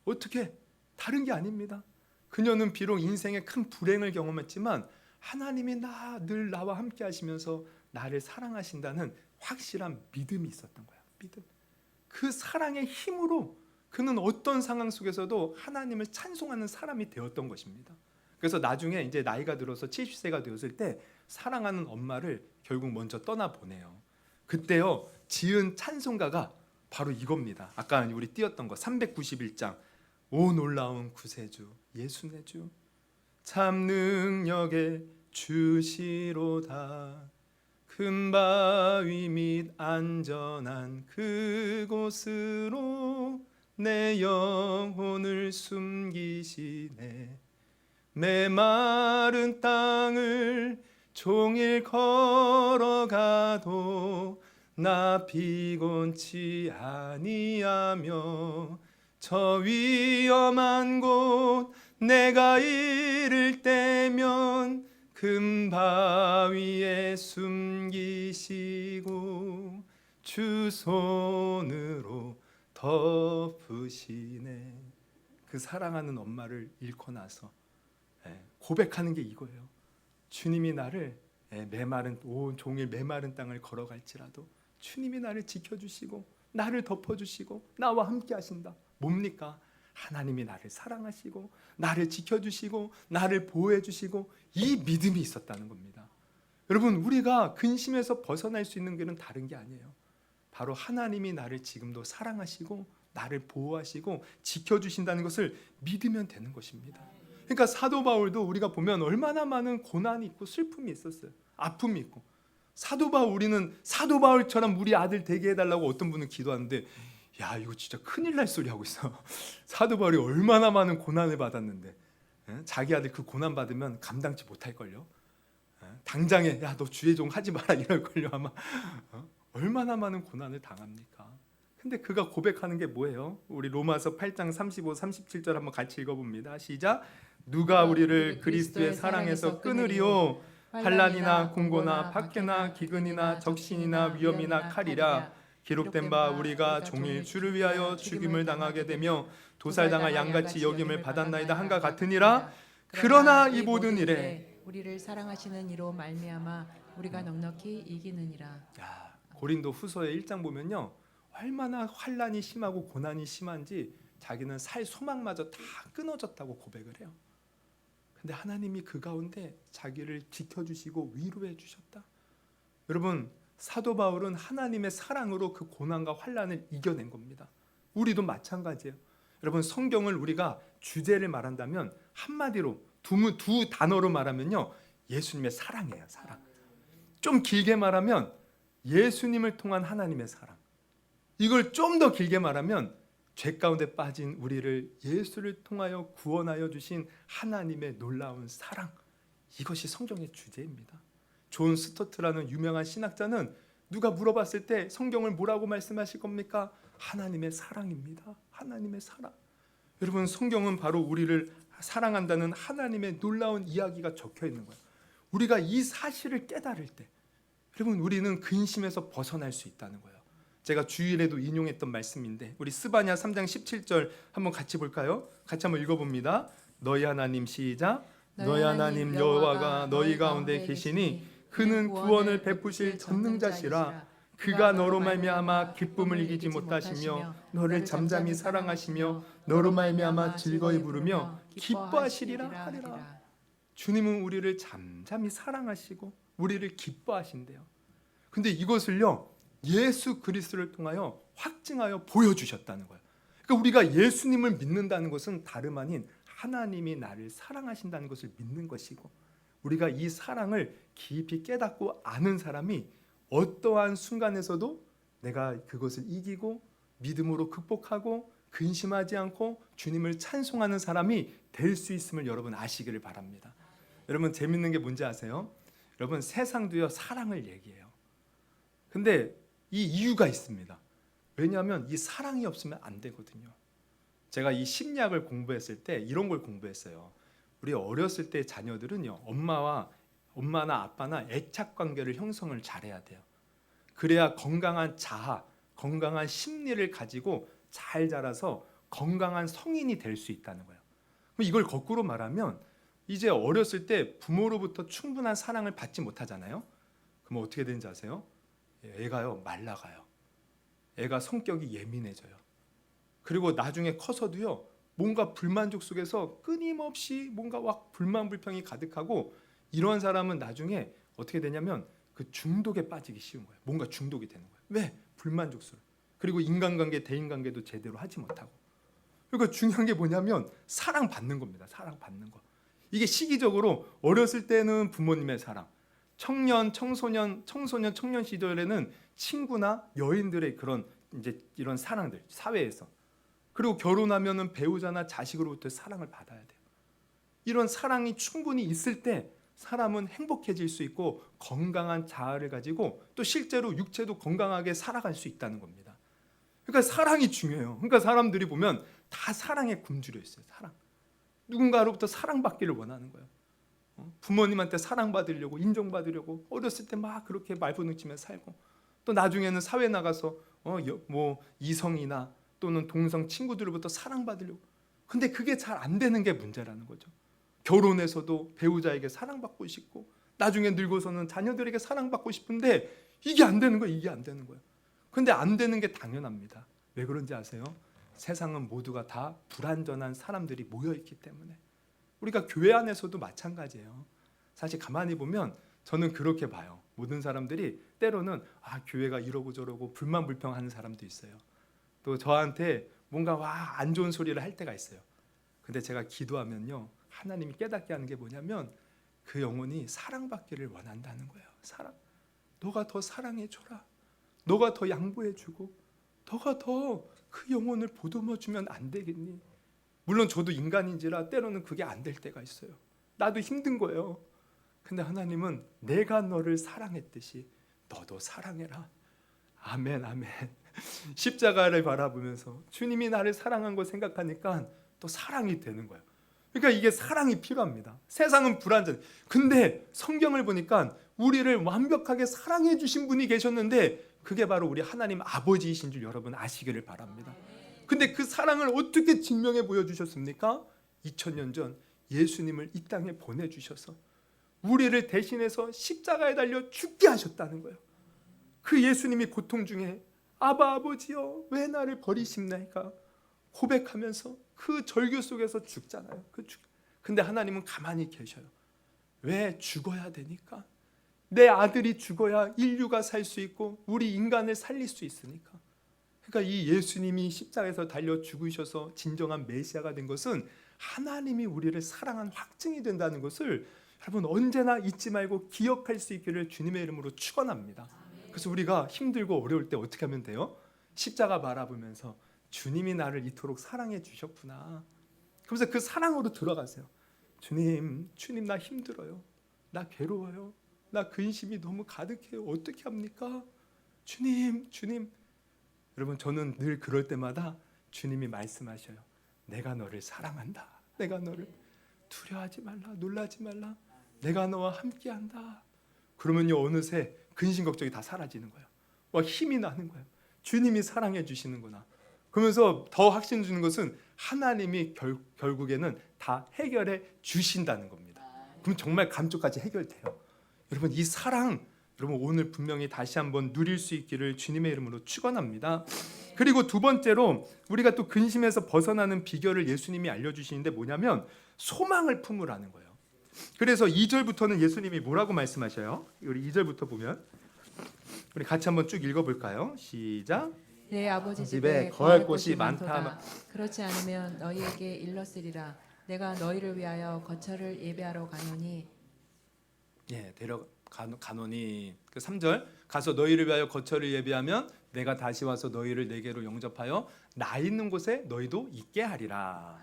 어떻게? 다른 게 아닙니다. 그녀는 비록 인생의 큰 불행을 경험했지만 하나님이 늘 나와 함께 하시면서 나를 사랑하신다는 확실한 믿음이 있었던 거야. 믿음. 그 사랑의 힘으로 그는 어떤 상황 속에서도 하나님을 찬송하는 사람이 되었던 것입니다. 그래서 나중에 이제 나이가 들어서 70세가 되었을 때 사랑하는 엄마를 결국 먼저 떠나보내요. 그때요 지은 찬송가가 바로 이겁니다. 아까 우리 띄었던 거 391장 오 놀라운 구세주 예수 내 주 참 능력의 주시로다 큰 바위 및 안전한 그곳으로 내 영혼을 숨기시네 메마른 땅을 종일 걸어가도 나 피곤치 아니하며 저 위험한 곳 내가 이를 때면 금 바위에 숨기시고 주 손으로 덮으시네. 그 사랑하는 엄마를 잃고 나서 고백하는 게 이거예요. 주님이 나를 온 종일 메마른 땅을 걸어갈지라도 주님이 나를 지켜주시고 나를 덮어주시고 나와 함께 하신다. 뭡니까? 하나님이 나를 사랑하시고 나를 지켜주시고 나를 보호해주시고 이 믿음이 있었다는 겁니다. 여러분 우리가 근심에서 벗어날 수 있는 길은 다른 게 아니에요. 바로 하나님이 나를 지금도 사랑하시고 나를 보호하시고 지켜주신다는 것을 믿으면 되는 것입니다. 그러니까 사도 바울도 우리가 보면 얼마나 많은 고난이 있고 슬픔이 있었어요. 아픔이 있고 우리는 사도 바울처럼 우리 아들 되게 해달라고 어떤 분은 기도하는데 야 이거 진짜 큰일 날 소리 하고 있어. 사도 바울이 얼마나 많은 고난을 받았는데 자기 아들 그 고난 받으면 감당치 못할걸요. 당장에 야 너 주의 종 하지 마라 이럴걸요 아마. 얼마나 많은 고난을 당합니까? 근데 그가 고백하는 게 뭐예요? 우리 로마서 8장 35, 37절 한번 같이 읽어봅니다. 시작. 누가 우리를 그리스도의 사랑에서 끊으리요? 환난이나 공고나 박해나 기근이나 적신이나 위험이나 칼이라 기록된 바 우리가 종일 주를 위하여 죽임을 당하게 되며 도살당한 양같이 여김을 받았나이다 한가 같으니라. 그러나 이 모든 일에 우리를 사랑하시는 이로 말미암아 우리가 넉넉히 이기느니라. 야, 고린도 후서의 1장 보면요, 얼마나 환난이 심하고 고난이 심한지 자기는 살 소망마저 다 끊어졌다고 고백을 해요. 근데 하나님이 그 가운데 자기를 지켜주시고 위로해 주셨다. 여러분, 사도 바울은 하나님의 사랑으로 그 고난과 환난을 이겨낸 겁니다. 우리도 마찬가지예요. 여러분, 성경을 우리가 주제를 말한다면 한마디로 두 단어로 말하면요, 예수님의 사랑이에요. 사랑. 좀 길게 말하면 예수님을 통한 하나님의 사랑. 이걸 좀 더 길게 말하면 죄 가운데 빠진 우리를 예수를 통하여 구원하여 주신 하나님의 놀라운 사랑. 이것이 성경의 주제입니다. 존 스토트라는 유명한 신학자는 누가 물어봤을 때 성경을 뭐라고 말씀하실 겁니까? 하나님의 사랑입니다. 하나님의 사랑. 여러분, 성경은 바로 우리를 사랑한다는 하나님의 놀라운 이야기가 적혀 있는 거예요. 우리가 이 사실을 깨달을 때 여러분, 우리는 근심에서 벗어날 수 있다는 거예요. 제가 주일에도 인용했던 말씀인데 우리 스바냐 3장 17절 한번 같이 볼까요? 같이 한번 읽어봅니다. 너희 하나님 시작. 너희 하나님 여호와가 너희 가운데 계시니 그는 구원을 베푸실 전능자시라. 그가 너로 말미암아 기쁨을 이기지 못하시며 너를 잠잠히 사랑하시며 너로 말미암아 즐거이 부르며 기뻐하시리라 하리라. 주님은 우리를 잠잠히 사랑하시고 우리를 기뻐하신대요. 근데 이것을요, 예수 그리스도를 통하여 확증하여 보여주셨다는 거예요. 그러니까 우리가 예수님을 믿는다는 것은 다름 아닌 하나님이 나를 사랑하신다는 것을 믿는 것이고, 우리가 이 사랑을 깊이 깨닫고 아는 사람이 어떠한 순간에서도 내가 그것을 이기고 믿음으로 극복하고 근심하지 않고 주님을 찬송하는 사람이 될 수 있음을 여러분 아시기를 바랍니다. 여러분, 재밌는 게 뭔지 아세요? 여러분, 세상도요 사랑을 얘기해요. 근데 이 이유가 있습니다. 왜냐하면 이 사랑이 없으면 안 되거든요. 제가 이 심리학을 공부했을 때 이런 걸 공부했어요. 우리 어렸을 때 자녀들은요, 엄마나 아빠나 애착 관계를 형성을 잘해야 돼요. 그래야 건강한 자아, 건강한 심리를 가지고 잘 자라서 건강한 성인이 될 수 있다는 거예요. 그럼 이걸 거꾸로 말하면 이제 어렸을 때 부모로부터 충분한 사랑을 받지 못하잖아요. 그럼 어떻게 되는지 아세요? 애가요 말라가요. 애가 성격이 예민해져요. 그리고 나중에 커서도요, 뭔가 불만족 속에서 끊임없이 뭔가 막 불만 불평이 가득하고, 이런 사람은 나중에 어떻게 되냐면 그 중독에 빠지기 쉬운 거예요. 뭔가 중독이 되는 거예요. 왜? 불만족스러워. 그리고 인간관계, 대인관계도 제대로 하지 못하고. 그러니까 중요한 게 뭐냐면 사랑받는 겁니다. 사랑받는 거. 이게 시기적으로 어렸을 때는 부모님의 사랑, 청년 시절에는 친구나 여인들의 그런 이제 이런 사랑들, 사회에서. 그리고 결혼하면은 배우자나 자식으로부터 사랑을 받아야 돼요. 이런 사랑이 충분히 있을 때 사람은 행복해질 수 있고 건강한 자아를 가지고 또 실제로 육체도 건강하게 살아갈 수 있다는 겁니다. 그러니까 사랑이 중요해요. 그러니까 사람들이 보면 다 사랑에 굶주려 있어요. 사랑. 누군가로부터 사랑받기를 원하는 거예요. 부모님한테 사랑받으려고, 인정받으려고 어렸을 때 막 그렇게 말부딪히며 살고, 또 나중에는 사회 나가서 이성이나 또는 동성 친구들로부터 사랑받으려고. 근데 그게 잘 안 되는 게 문제라는 거죠. 결혼에서도 배우자에게 사랑받고 싶고, 나중에 늙어서는 자녀들에게 사랑받고 싶은데 이게 안 되는 거예요. 이게 안 되는 거예요. 근데 안 되는 게 당연합니다. 왜 그런지 아세요? 세상은 모두가 다 불완전한 사람들이 모여 있기 때문에. 우리가 교회 안에서도 마찬가지예요. 사실 가만히 보면 저는 그렇게 봐요. 모든 사람들이 때로는 교회가 이러고 저러고 불만 불평하는 사람도 있어요. 또 저한테 뭔가 안 좋은 소리를 할 때가 있어요. 근데 제가 기도하면요, 하나님이 깨닫게 하는 게 뭐냐면 그 영혼이 사랑받기를 원한다는 거예요. 사랑. 너가 더 사랑해줘라. 너가 더 양보해주고 너가 더 그 영혼을 보듬어주면 안 되겠니? 물론 저도 인간인지라 때로는 그게 안 될 때가 있어요. 나도 힘든 거예요. 근데 하나님은 내가 너를 사랑했듯이 너도 사랑해라. 아멘, 아멘. 십자가를 바라보면서 주님이 나를 사랑한 거 생각하니까 또 사랑이 되는 거예요. 그러니까 이게 사랑이 필요합니다. 세상은 불완전. 근데 성경을 보니까 우리를 완벽하게 사랑해 주신 분이 계셨는데 그게 바로 우리 하나님 아버지이신 줄 여러분 아시기를 바랍니다. 근데 그 사랑을 어떻게 증명해 보여주셨습니까? 2000년 전 예수님을 이 땅에 보내주셔서 우리를 대신해서 십자가에 달려 죽게 하셨다는 거예요. 그 예수님이 고통 중에 아바 아버지여 왜 나를 버리십나이까 고백하면서 그 절규 속에서 죽잖아요. 근데 하나님은 가만히 계셔요. 왜? 죽어야 되니까. 내 아들이 죽어야 인류가 살 수 있고 우리 인간을 살릴 수 있으니까. 그러니까 이 예수님이 십자가에서 달려 죽으셔서 진정한 메시아가 된 것은 하나님이 우리를 사랑한 확증이 된다는 것을 여러분 언제나 잊지 말고 기억할 수 있기를 주님의 이름으로 축원합니다. 그래서 우리가 힘들고 어려울 때 어떻게 하면 돼요? 십자가 바라보면서 주님이 나를 이토록 사랑해 주셨구나. 그래서 그 사랑으로 들어가세요. 주님 나 힘들어요. 나 괴로워요. 나 근심이 너무 가득해요. 어떻게 합니까? 주님. 여러분 저는 늘 그럴 때마다 주님이 말씀하셔요. 내가 너를 사랑한다. 내가 너를 두려워하지 말라. 놀라지 말라. 내가 너와 함께한다. 그러면요 어느새 근심 걱정이 다 사라지는 거예요. 와 힘이 나는 거예요. 주님이 사랑해 주시는구나. 그러면서 더 확신 주는 것은 하나님이 결국에는 다 해결해 주신다는 겁니다. 그럼 정말 감쪽같이 해결돼요. 여러분 이 사랑 여러분 오늘 분명히 다시 한번 누릴 수 있기를 주님의 이름으로 축원합니다. 그리고 두 번째로 우리가 또 근심에서 벗어나는 비결을 예수님이 알려주시는데 뭐냐면 소망을 품으라는 거예요. 그래서 2절부터는 예수님이 뭐라고 말씀하셔요? 우리 2절부터 보면 우리 같이 한번 쭉 읽어볼까요? 시작. 내 아버지 집에 집에 거할 곳이 많다. 그렇지 않으면 너희에게 일렀으리라. 내가 너희를 위하여 거처를 예배하러 가노니. 예, 가노니. 그 3절 가서 너희를 위하여 거처를 예비하면 내가 다시 와서 너희를 내게로 영접하여 나 있는 곳에 너희도 있게 하리라.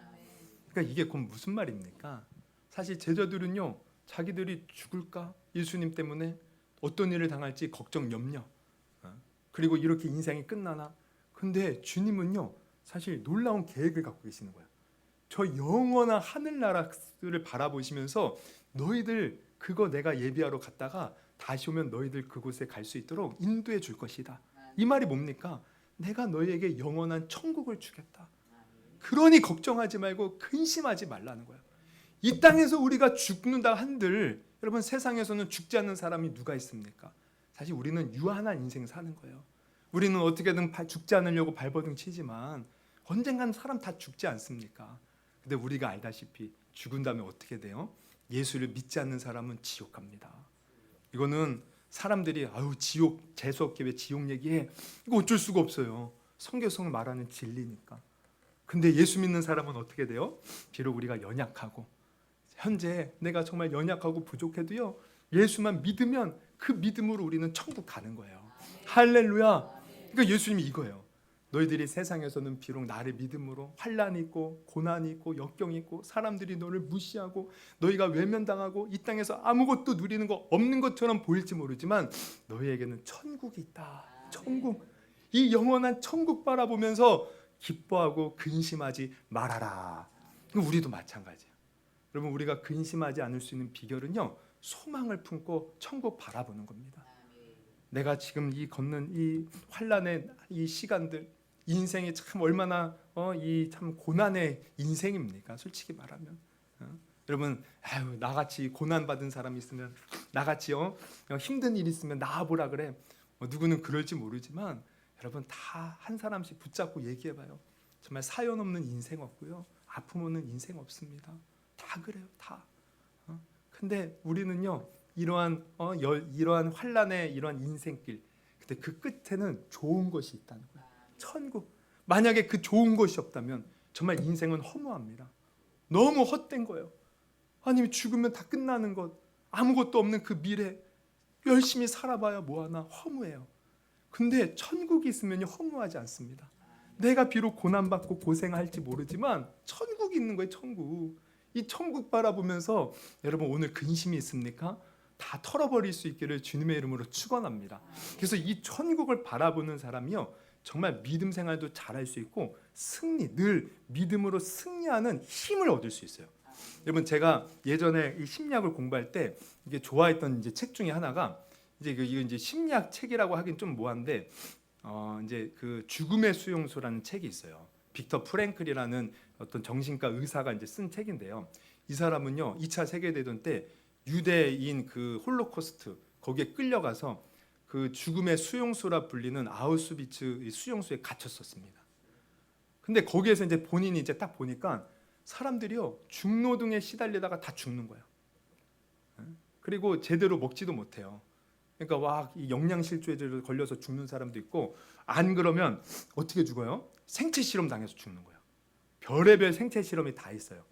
그러니까 이게 곧 무슨 말입니까? 사실 제자들은요 자기들이 죽을까 예수님 때문에 어떤 일을 당할지 걱정 염려 그리고 이렇게 인생이 끝나나. 근데 주님은요 사실 놀라운 계획을 갖고 계시는 거예요. 저 영원한 하늘나라를 바라보시면서 너희들 그거 내가 예비하러 갔다가 다시 오면 너희들 그곳에 갈 수 있도록 인도해 줄 것이다. 이 말이 뭡니까? 내가 너희에게 영원한 천국을 주겠다. 그러니 걱정하지 말고 근심하지 말라는 거예요. 이 땅에서 우리가 죽는다 한들 여러분 세상에서는 죽지 않는 사람이 누가 있습니까? 사실 우리는 유한한 인생 사는 거예요. 우리는 어떻게든 죽지 않으려고 발버둥 치지만 언젠가는 사람 다 죽지 않습니까? 근데 우리가 알다시피 죽은 다음에 어떻게 돼요? 예수를 믿지 않는 사람은 지옥 갑니다. 이거는 사람들이 아유 지옥 재수없게 왜 지옥 얘기해? 이거 어쩔 수가 없어요. 성경성을 말하는 진리니까. 근데 예수 믿는 사람은 어떻게 돼요? 비록 우리가 연약하고 현재 내가 정말 연약하고 부족해도요 예수만 믿으면 그 믿음으로 우리는 천국 가는 거예요. 할렐루야. 그러니까 예수님이 이거예요. 너희들이 세상에서는 비록 나를 믿음으로 환난이 있고 고난이 있고 역경이 있고 사람들이 너를 무시하고 너희가 외면당하고 이 땅에서 아무것도 누리는 거 없는 것처럼 보일지 모르지만 너희에게는 천국이 있다. 천국. 이 영원한 천국 바라보면서 기뻐하고 근심하지 말아라. 우리도 마찬가지예요. 여러분 우리가 근심하지 않을 수 있는 비결은요 소망을 품고 천국 바라보는 겁니다. 내가 지금 이 걷는 이 환난의 이 시간들 인생이 참 얼마나 이 참 고난의 인생입니까? 솔직히 말하면 여러분 아유 나같이 고난 받은 사람 있으면 나같이 힘든 일 있으면 나와보라 그래. 누구는 그럴지 모르지만 여러분 다 한 사람씩 붙잡고 얘기해봐요. 정말 사연 없는 인생 없고요 아픔 없는 인생 없습니다. 다 그래요 다. 근데 우리는요 이러한 환난의 이러한 인생길 근데 그 끝에는 좋은 것이 있다는 거예요. 천국. 만약에 그 좋은 것이 없다면 정말 인생은 허무합니다. 너무 헛된 거예요. 아니 죽으면 다 끝나는 것 아무것도 없는 그 미래 열심히 살아봐야 뭐하나 허무해요. 근데 천국이 있으면 허무하지 않습니다. 내가 비록 고난받고 고생할지 모르지만 천국이 있는 거예요. 천국. 이 천국 바라보면서 여러분 오늘 근심이 있습니까? 다 털어버릴 수 있기를 주님의 이름으로 축원합니다. 그래서 이 천국을 바라보는 사람이요 정말 믿음 생활도 잘할 수 있고 늘 믿음으로 승리하는 힘을 얻을 수 있어요. 여러분 제가 예전에 이 심리학을 공부할 때 이게 좋아했던 이제 책 중에 하나가 이제 이거 이제 심리학 책이라고 하긴 좀 뭐한데 이제 그 죽음의 수용소라는 책이 있어요. 빅터 프랭클이라는 어떤 정신과 의사가 이제 쓴 책인데요. 이 사람은요 2차 세계대전 때 유대인 그 홀로코스트 거기에 끌려가서 그 죽음의 수용소라 불리는 아우슈비츠 이 수용소에 갇혔었습니다. 근데 거기에서 이제 본인이 이제 딱 보니까 사람들이요 중노동에 시달리다가 다 죽는 거예요. 그리고 제대로 먹지도 못해요. 그러니까 막 이 영양실조에 걸려서 죽는 사람도 있고 안 그러면 어떻게 죽어요? 생체 실험 당해서 죽는 거예요. 별의별 생체 실험이 다 있어요.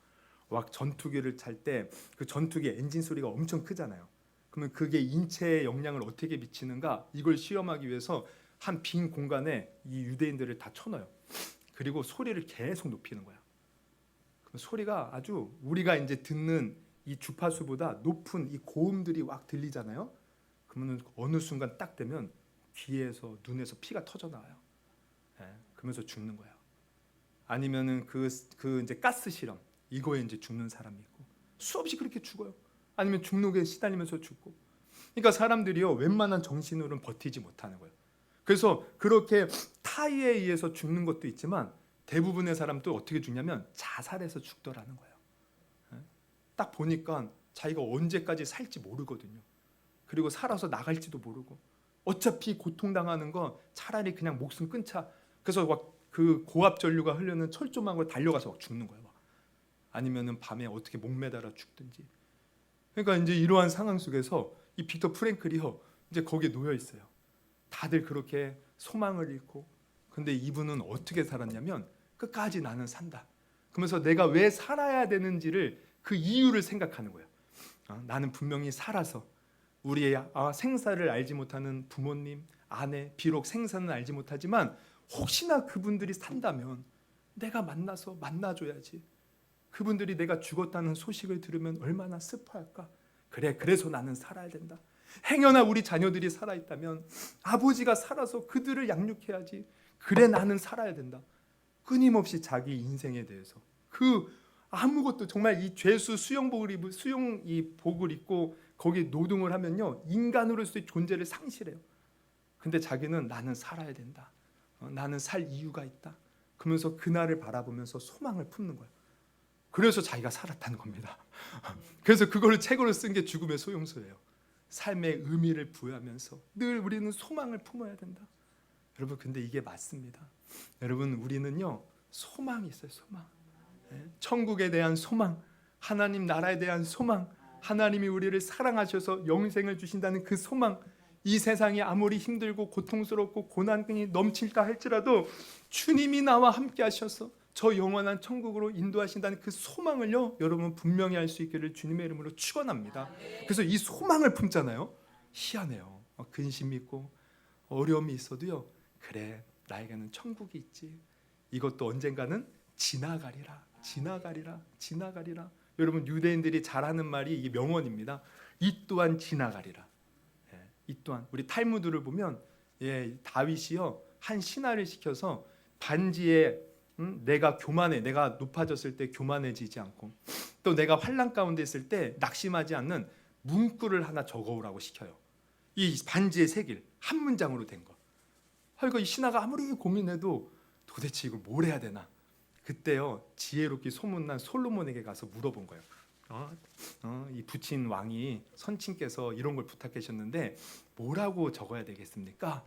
막 전투기를 탈 때 그 전투기 엔진 소리가 엄청 크잖아요. 그러면 그게 인체에 영향을 어떻게 미치는가 이걸 실험하기 위해서 한 빈 공간에 이 유대인들을 다 쳐넣어요. 그리고 소리를 계속 높이는 거야. 그 소리가 아주 우리가 이제 듣는 이 주파수보다 높은 이 고음들이 막 들리잖아요. 그러면 어느 순간 딱 되면 귀에서 눈에서 피가 터져 나와요. 그러면서 죽는 거예요. 아니면은 그 이제 가스 실험 이거에 이제 죽는 사람이 있고 수없이 그렇게 죽어요. 아니면 중독에 시달리면서 죽고. 그러니까 사람들이요 웬만한 정신으로는 버티지 못하는 거예요. 그래서 그렇게 타의에 의해서 죽는 것도 있지만 대부분의 사람도 어떻게 죽냐면 자살해서 죽더라는 거예요. 딱 보니까 자기가 언제까지 살지 모르거든요. 그리고 살아서 나갈지도 모르고 어차피 고통당하는 거 차라리 그냥 목숨 끊자. 그래서 막 그 고압 전류가 흐르는 철조망으로 달려가서 막 죽는 거예요. 아니면은 밤에 어떻게 목매달아 죽든지. 그러니까 이제 이러한 상황 속에서 이 빅터 프랭클이요 이제 거기에 놓여 있어요. 다들 그렇게 소망을 잃고 근데 이분은 어떻게 살았냐면 끝까지 나는 산다. 그러면서 내가 왜 살아야 되는지를 그 이유를 생각하는 거예요. 나는 분명히 살아서 우리의 생사를 알지 못하는 부모님, 아내, 비록 생사는 알지 못하지만 혹시나 그분들이 산다면 내가 만나서 만나줘야지. 그분들이 내가 죽었다는 소식을 들으면 얼마나 슬퍼할까. 그래서 나는 살아야 된다. 행여나 우리 자녀들이 살아있다면 아버지가 살아서 그들을 양육해야지. 그래 나는 살아야 된다. 끊임없이 자기 인생에 대해서 아무것도 정말 이 죄수 수용복을 입고 거기 노동을 하면요 인간으로서의 존재를 상실해요. 근데 자기는 나는 살아야 된다. 나는 살 이유가 있다. 그러면서 그날을 바라보면서 소망을 품는 거예요. 그래서 자기가 살았다는 겁니다. 그래서 그거를 책으로 쓴 게 죽음의 소용소예요. 삶의 의미를 부여하면서 늘 우리는 소망을 품어야 된다. 여러분 근데 이게 맞습니다. 여러분 우리는요 소망이 있어요. 소망. 천국에 대한 소망, 하나님 나라에 대한 소망, 하나님이 우리를 사랑하셔서 영생을 주신다는 그 소망. 이 세상이 아무리 힘들고 고통스럽고 고난이 넘칠까 할지라도 주님이 나와 함께 하셔서 저 영원한 천국으로 인도하신다는 그 소망을요 여러분 분명히 알 수 있기를 주님의 이름으로 축원합니다. 그래서 이 소망을 품잖아요. 희한해요. 근심 있고 어려움이 있어도요 그래 나에게는 천국이 있지. 이것도 언젠가는 지나가리라. 여러분 유대인들이 잘하는 말이 이게 명언입니다. 이 또한 지나가리라. 이 또한 우리 탈무드를 보면 다윗이요 한 신하를 시켜서 반지에 내가 높아졌을 때 교만해지지 않고 또 내가 환난 가운데 있을 때 낙심하지 않는 문구를 하나 적어오라고 시켜요. 이 반지의 색일 한 문장으로 된 거. 그러니까 이 신하가 아무리 고민해도 도대체 이걸 뭘 해야 되나. 그때요 지혜롭게 소문난 솔로몬에게 가서 물어본 거예요. 이 부친 왕이 선친께서 이런 걸 부탁하셨는데 뭐라고 적어야 되겠습니까?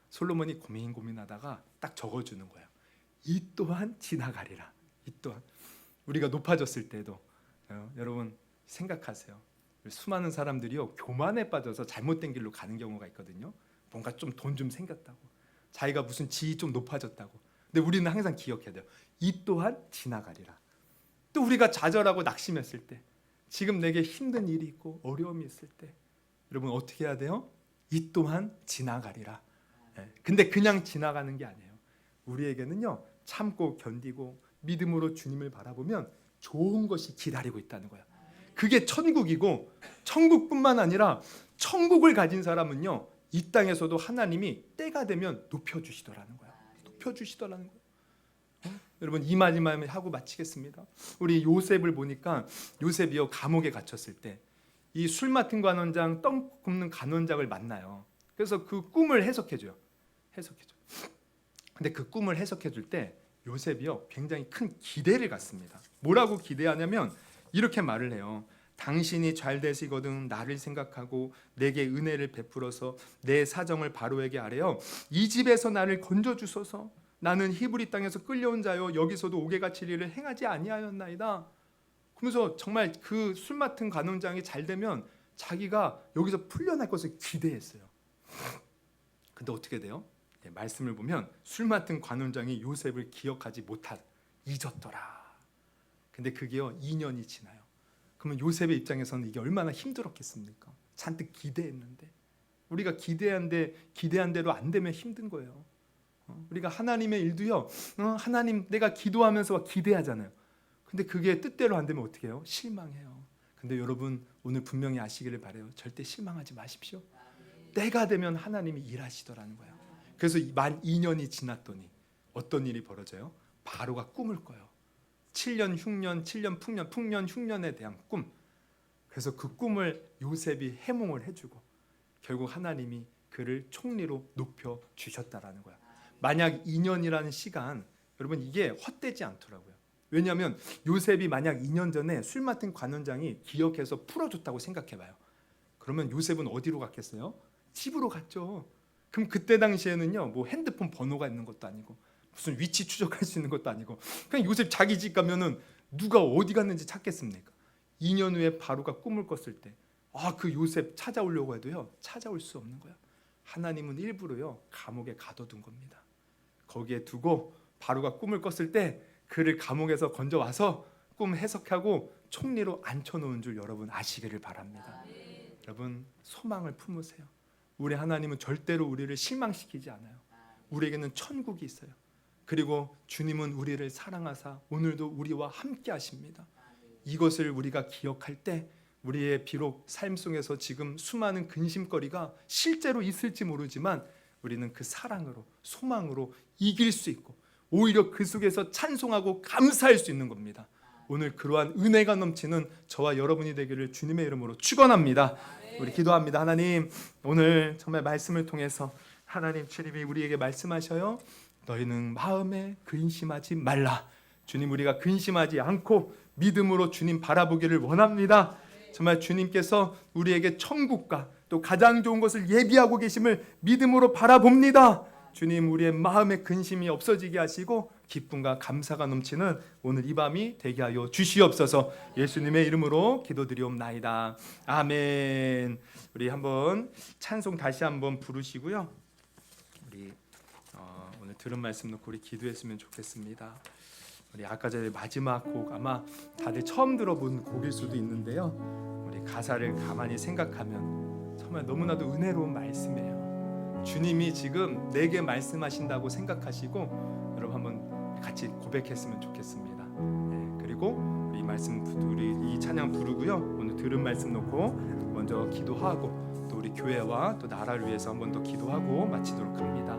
솔로몬이 고민하다가 딱 적어주는 거예요. 이 또한 지나가리라. 이 또한 우리가 높아졌을 때도 여러분 생각하세요. 수많은 사람들이요 교만에 빠져서 잘못된 길로 가는 경우가 있거든요. 뭔가 좀 돈 좀 생겼다고 자기가 무슨 지위 좀 높아졌다고. 근데 우리는 항상 기억해야 돼요. 이 또한 지나가리라. 또 우리가 좌절하고 낙심했을 때 지금 내게 힘든 일이 있고 어려움이 있을 때 여러분 어떻게 해야 돼요? 이 또한 지나가리라. 근데 그냥 지나가는 게 아니에요. 우리에게는요 참고 견디고 믿음으로 주님을 바라보면 좋은 것이 기다리고 있다는 거야. 그게 천국이고 천국뿐만 아니라 천국을 가진 사람은요 이 땅에서도 하나님이 때가 되면 높여주시더라는 거야. 여러분 이 마지막에 하고 마치겠습니다. 우리 요셉을 보니까 요셉이요 감옥에 갇혔을 때 이 술 맡은 관원장, 떡 굽는 관원장을 만나요. 그래서 그 꿈을 해석해줘요. 근데 그 꿈을 해석해줄 때 요셉이요 굉장히 큰 기대를 갖습니다. 뭐라고 기대하냐면 이렇게 말을 해요. 당신이 잘 되시거든 나를 생각하고 내게 은혜를 베풀어서 내 사정을 바로에게 아뢰어 이 집에서 나를 건져 주소서. 나는 히브리 땅에서 끌려온 자요 여기서도 옥에갇힐 일을 행하지 아니하였나이다. 그러면서 정말 그 술 맡은 관원장이 잘 되면 자기가 여기서 풀려날 것을 기대했어요. 근데 어떻게 돼요? 말씀을 보면 술 맡은 관원장이 요셉을 기억하지 잊었더라. 근데 그게요 2년이 지나요. 그러면 요셉의 입장에서는 이게 얼마나 힘들었겠습니까? 잔뜩 기대했는데 우리가 기대한 대로 안 되면 힘든 거예요. 우리가 하나님의 일도요 하나님 내가 기도하면서 기대하잖아요. 근데 그게 뜻대로 안 되면 어떻게 해요? 실망해요. 근데 여러분 오늘 분명히 아시기를 바라요. 절대 실망하지 마십시오. 때가 되면 하나님이 일하시더라는 거예요. 그래서 만 2년이 지났더니 어떤 일이 벌어져요? 바로가 꿈을 꿔요. 7년 흉년, 7년 풍년, 흉년에 대한 꿈. 그래서 그 꿈을 요셉이 해몽을 해주고 결국 하나님이 그를 총리로 높여 주셨다라는 거야. 만약 2년이라는 시간, 여러분 이게 헛되지 않더라고요. 왜냐하면 요셉이 만약 2년 전에 술 맡은 관원장이 기억해서 풀어줬다고 생각해봐요. 그러면 요셉은 어디로 갔겠어요? 집으로 갔죠. 그럼 그때 당시에는요, 뭐 핸드폰 번호가 있는 것도 아니고 무슨 위치 추적할 수 있는 것도 아니고 그냥 요셉 자기 집 가면은 누가 어디 갔는지 찾겠습니까? 2년 후에 바로가 꿈을 꿨을 때, 그 요셉 찾아오려고 해도요, 찾아올 수 없는 거야. 하나님은 일부러요 감옥에 가둬둔 겁니다. 거기에 두고 바로가 꿈을 꿨을 때 그를 감옥에서 건져와서 꿈 해석하고 총리로 앉혀놓은 줄 여러분 아시기를 바랍니다. 여러분 소망을 품으세요. 우리 하나님은 절대로 우리를 실망시키지 않아요. 우리에게는 천국이 있어요. 그리고 주님은 우리를 사랑하사 오늘도 우리와 함께 하십니다. 이것을 우리가 기억할 때 우리의 비록 삶 속에서 지금 수많은 근심거리가 실제로 있을지 모르지만 우리는 그 사랑으로 소망으로 이길 수 있고 오히려 그 속에서 찬송하고 감사할 수 있는 겁니다. 오늘 그러한 은혜가 넘치는 저와 여러분이 되기를 주님의 이름으로 축원합니다. 우리 기도합니다. 하나님 오늘 정말 말씀을 통해서 하나님 주님이 우리에게 말씀하셔요. 너희는 마음에 근심하지 말라. 주님 우리가 근심하지 않고 믿음으로 주님 바라보기를 원합니다. 정말 주님께서 우리에게 천국과 또 가장 좋은 것을 예비하고 계심을 믿음으로 바라봅니다. 주님 우리의 마음의 근심이 없어지게 하시고 기쁨과 감사가 넘치는 오늘 이 밤이 되게 하여 주시옵소서. 예수님의 이름으로 기도드리옵나이다. 아멘. 우리 한번 찬송 다시 한번 부르시고요. 우리 오늘 들은 말씀 놓고 우리 기도했으면 좋겠습니다. 우리 아까 전에 마지막 곡 아마 다들 처음 들어본 곡일 수도 있는데요. 우리 가사를 가만히 생각하면 정말 너무나도 은혜로운 말씀이에요. 주님이 지금 내게 말씀하신다고 생각하시고 여러분 한번 같이 고백했으면 좋겠습니다. 그리고 우리 이 말씀 우리 이 찬양 부르고요. 오늘 들은 말씀 놓고 먼저 기도하고 또 우리 교회와 또 나라를 위해서 한 번 더 기도하고 마치도록 합니다.